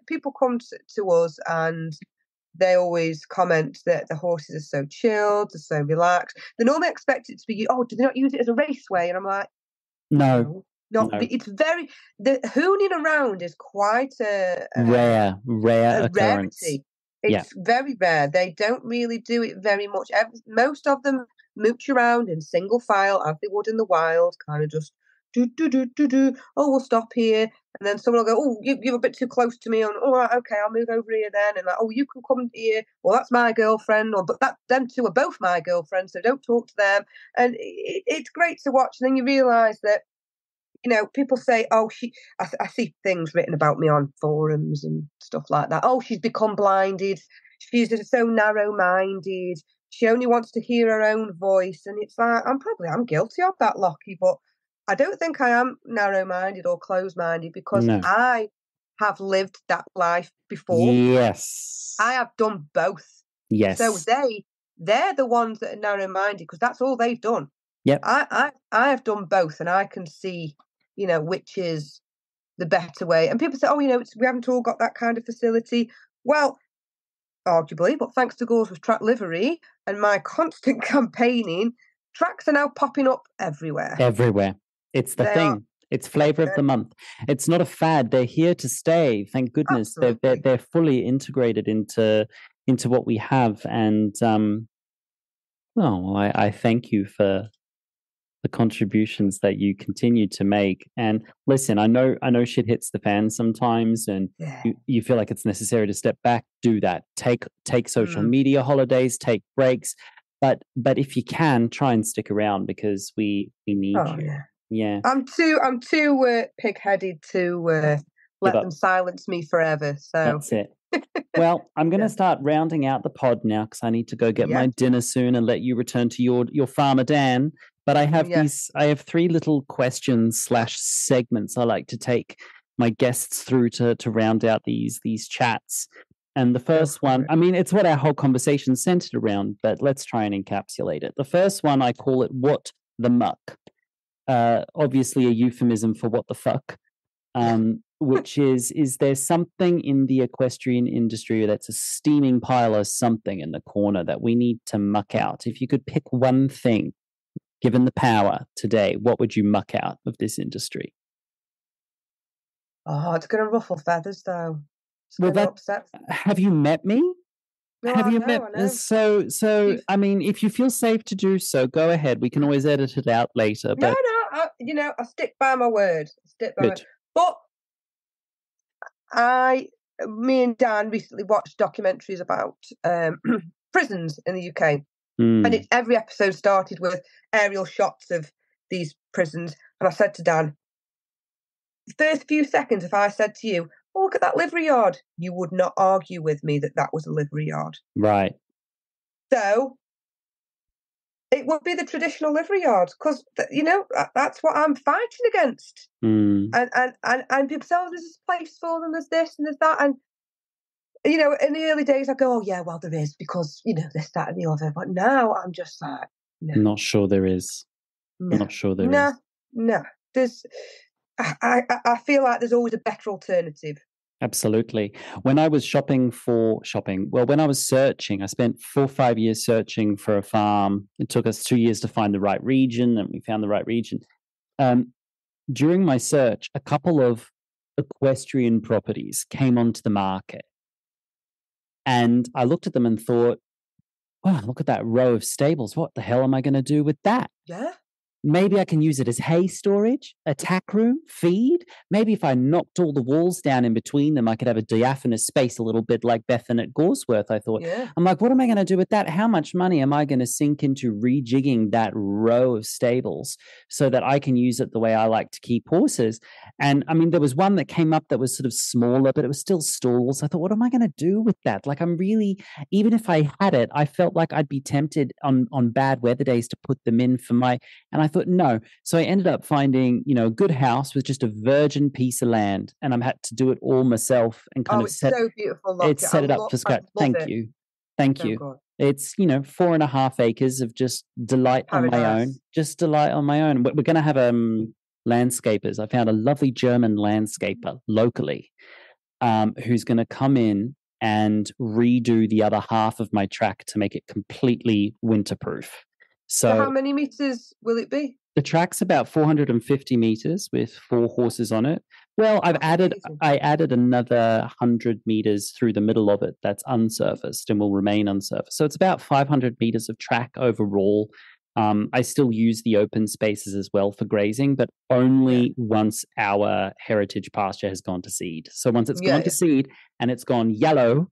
people come to us and they always comment that the horses are so chilled, they're so relaxed. They normally expect it to be, oh, do they not use it as a raceway? And I'm like, no. Not. No. It's the hooning around is quite a rare occurrence. Rarity. It's very rare. They don't really do it very much. Most of them mooch around in single file as they would in the wild, kind of just do. Oh, we'll stop here, and then someone will go, oh, you're a bit too close to me. And all right, okay, I'll move over here then. And like, oh, you can come here. Well, that's my girlfriend. Or but them two are both my girlfriends, so don't talk to them. And it's great to watch. And then you realise that, people say, oh, I see things written about me on forums and stuff like that. Oh, she's become blinded. She's so narrow-minded. She only wants to hear her own voice. And it's like, I'm guilty of that, Lockie, but I don't think I am narrow-minded or closed-minded, because I have lived that life before. Yes. I have done both. Yes. So they're the ones that are narrow-minded, because that's all they've done. Yep. I have done both, and I can see, which is the better way. And people say, oh, we haven't all got that kind of facility. Well, arguably, but thanks to Gawsworth Track Livery and my constant campaigning, tracks are now popping up everywhere. Everywhere. It's the thing. It's flavour of the month. It's not a fad. They're here to stay. Thank goodness. They're fully integrated into what we have. And I thank you for the contributions that you continue to make. And listen, I know shit hits the fan sometimes, and you feel like it's necessary to step back. Do that. Take social media holidays, take breaks, but if you can, try and stick around, because we need you. Yeah. I'm too pig-headed to let them silence me forever. So that's it. Well, I'm going to start rounding out the pod now, because I need to go get my dinner soon and let you return to your farmer Dan. But I have 3 little questions / segments I like to take my guests through to round out these chats. And the first one, I mean, it's what our whole conversation centered around, but let's try and encapsulate it. The first one, I call it "What the Muck." Obviously a euphemism for "what the fuck." Which is there something in the equestrian industry that's a steaming pile of something in the corner that we need to muck out? If you could pick one thing, given the power today, what would you muck out of this industry? Oh, it's going to ruffle feathers, though. Upset. Have you met me? No, have you met? I know. So I mean, if you feel safe to do so, go ahead. We can always edit it out later. But I stick by my word. But me and Dan recently watched documentaries about prisons in the UK. And every episode started with aerial shots of these prisons. And I said to Dan, the first few seconds, if I said to you, oh, look at that livery yard, you would not argue with me that was a livery yard. Right. So it would be the traditional livery yard, because, that's what I'm fighting against. And people say, oh, there's a place for them, there's this and there's that. And, in the early days, I go, oh, yeah, well, there is, because, this, that, and the other. But now I'm just like, no. I'm not sure there is. No. Not sure there is. No. I feel like there's always a better alternative. Absolutely. When I was when I was searching, I spent 4 or 5 years searching for a farm. It took us 2 years to find the right region, and we found the right region. During my search, a couple of equestrian properties came onto the market. And I looked at them and thought, wow, look at that row of stables. What the hell am I going to do with that? Yeah. maybe I can use it as hay storage, a tack room, feed. Maybe if I knocked all the walls down in between them, I could have a diaphanous space, a little bit like Bethan at Gawsworth, I thought. Yeah. I'm like, what am I going to do with that? How much money am I going to sink into rejigging that row of stables so that I can use it the way I like to keep horses? And I mean, there was one that came up that was sort of smaller, but it was still stalls. I thought, what am I going to do with that? Like, I'm really, even if I had it, I felt like I'd be tempted on bad weather days to put them in for my, and I thought, no. So I ended up finding, a good house with just a virgin piece of land, and I had to do it all myself and kind of it's so beautiful. set it up for scratch. Thank you. Thank you. Good. It's, 4.5 acres of just delight on my own. Just delight on my own. We're going to have landscapers. I found a lovely German landscaper locally who's going to come in and redo the other half of my track to make it completely winterproof. So how many meters will it be? The track's about 450 meters with 4 horses on it. Well, I added another 100 meters through the middle of it that's unsurfaced and will remain unsurfaced. So it's about 500 meters of track overall. I still use the open spaces as well for grazing, but only once our heritage pasture has gone to seed. So once it's gone to seed and it's gone yellow,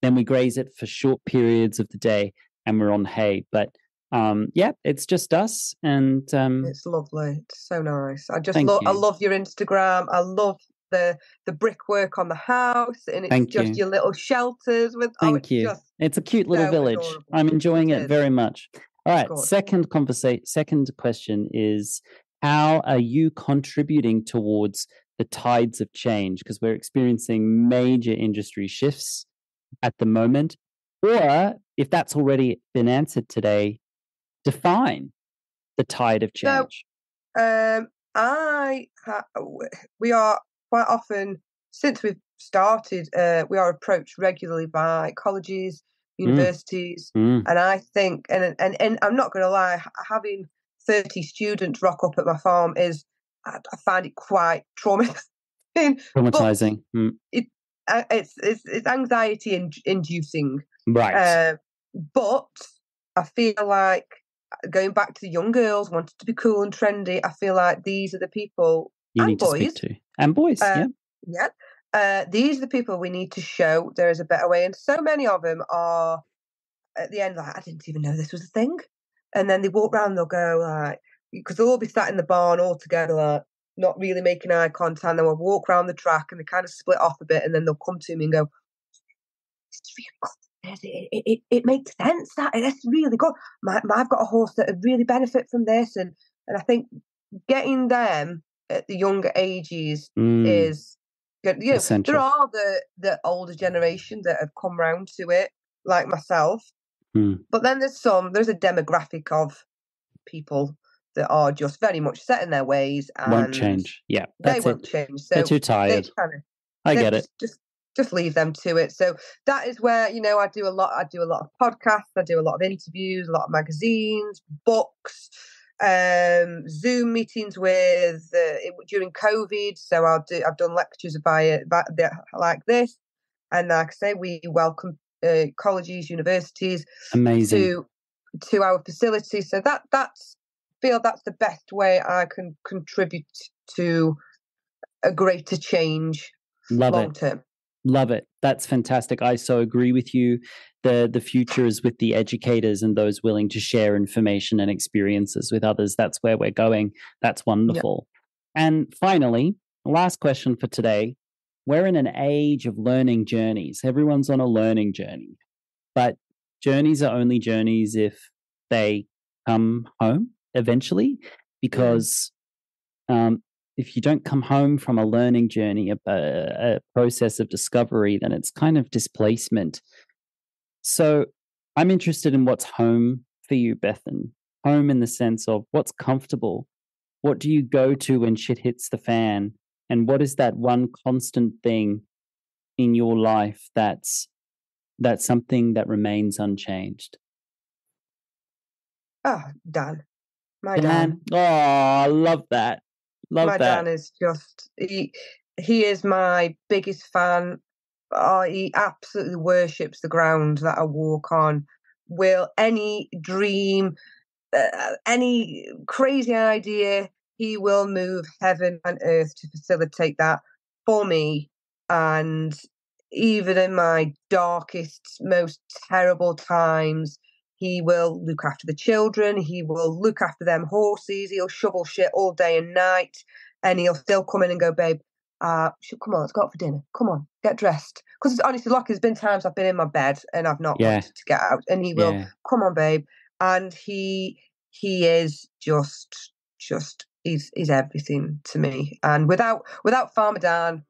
then we graze it for short periods of the day and we're on hay. But it's just us, and it's lovely. It's so nice. I love your Instagram. I love the brickwork on the house, and it's your little shelters with. Thank you. It's a cute little village. Adorable. I'm enjoying it very much. All right. Good. Second question is: how are you contributing towards the tides of change? Because we're experiencing major industry shifts at the moment. Or if that's already been answered today, define the tide of change. So, we are quite often, since we've started, we are approached regularly by colleges, universities, and I think, and I'm not going to lie, having 30 students rock up at my farm I find it quite traumatizing. It's anxiety inducing, right? But I feel like, going back to the young girls wanting to be cool and trendy, I feel like these are the people you need to speak to. And boys, these are the people we need to show there is a better way. And so many of them are at the end like, I didn't even know this was a thing. And then they walk around and they'll go like, because they'll all be sat in the barn all together, like not really making eye contact. And they'll walk around the track and they kind of split off a bit, and then they'll come to me and go, "It's really cool. It makes sense. That's really good. I've got a horse that would really benefit from this," and I think getting them at the younger ages is good. Essential. There are the older generation that have come round to it, like myself, but then there's a demographic of people that are just very much set in their ways and won't change. Yeah, they won't change. So they're too tired. I get it. Just leave them to it. So that is where, I do a lot of podcasts, I do a lot of interviews, a lot of magazines, books, Zoom meetings with during COVID. So I've done lectures about like this, and like I say, we welcome colleges, universities, amazing, to our facility. So that's the best way I can contribute to a greater change long term. Love it. That's fantastic. I so agree with you. The future is with the educators and those willing to share information and experiences with others. That's where we're going. That's wonderful. Yep. And finally, last question for today. We're in an age of learning journeys. Everyone's on a learning journey. But journeys are only journeys if they come home eventually, because if you don't come home from a learning journey, a process of discovery, then it's kind of displacement. So I'm interested in what's home for you, Bethan. Home in the sense of what's comfortable. What do you go to when shit hits the fan? And what is that one constant thing in your life that's something that remains unchanged? Oh, Dan. My Dan. Oh, I love that. My Dan is just, he is my biggest fan. Oh, he absolutely worships the ground that I walk on. Will any dream, any crazy idea, he will move heaven and earth to facilitate that for me. And even in my darkest, most terrible times, he will look after the children. He will look after them horses. He'll shovel shit all day and night. And he'll still come in and go, babe, come on, let's go out for dinner. Come on, get dressed. Because honestly, like, there's been times I've been in my bed and I've not wanted to get out. And he will, come on, babe. And he is just he's everything to me. And without Farmer Dan,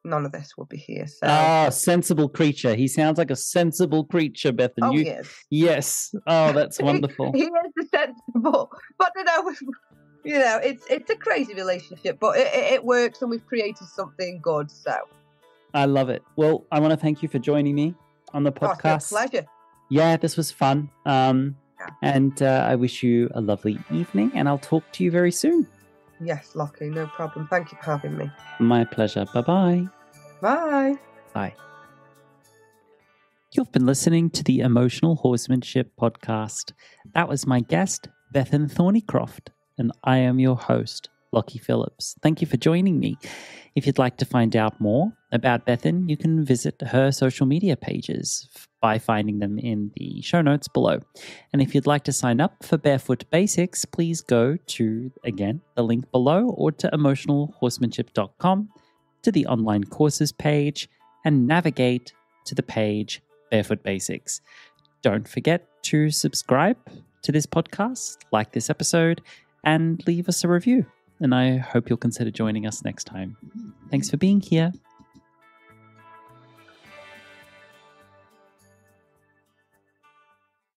none of this would be here. So sensible creature. He sounds like a sensible creature, Bethan. Oh, he is. Yes. Oh, that's wonderful. he is the sensible, but it's a crazy relationship, but it works, and we've created something good. So I love it. Well, I want to thank you for joining me on the podcast. It's a pleasure. Yeah, this was fun. And I wish you a lovely evening, and I'll talk to you very soon. Yes, Lockie, no problem. Thank you for having me. My pleasure. Bye-bye. Bye. Bye. You've been listening to the Emotional Horsemanship podcast. That was my guest, Bethan Thornicroft, and I am your host, Lockie Phillips. Thank you for joining me. If you'd like to find out more about Bethan, you can visit her social media pages by finding them in the show notes below. And if you'd like to sign up for Barefoot Basics, please go to, again, the link below, or to emotionalhorsemanship.com, to the online courses page, and navigate to the page Barefoot Basics. Don't forget to subscribe to this podcast, like this episode, and leave us a review. And I hope you'll consider joining us next time. Thanks for being here.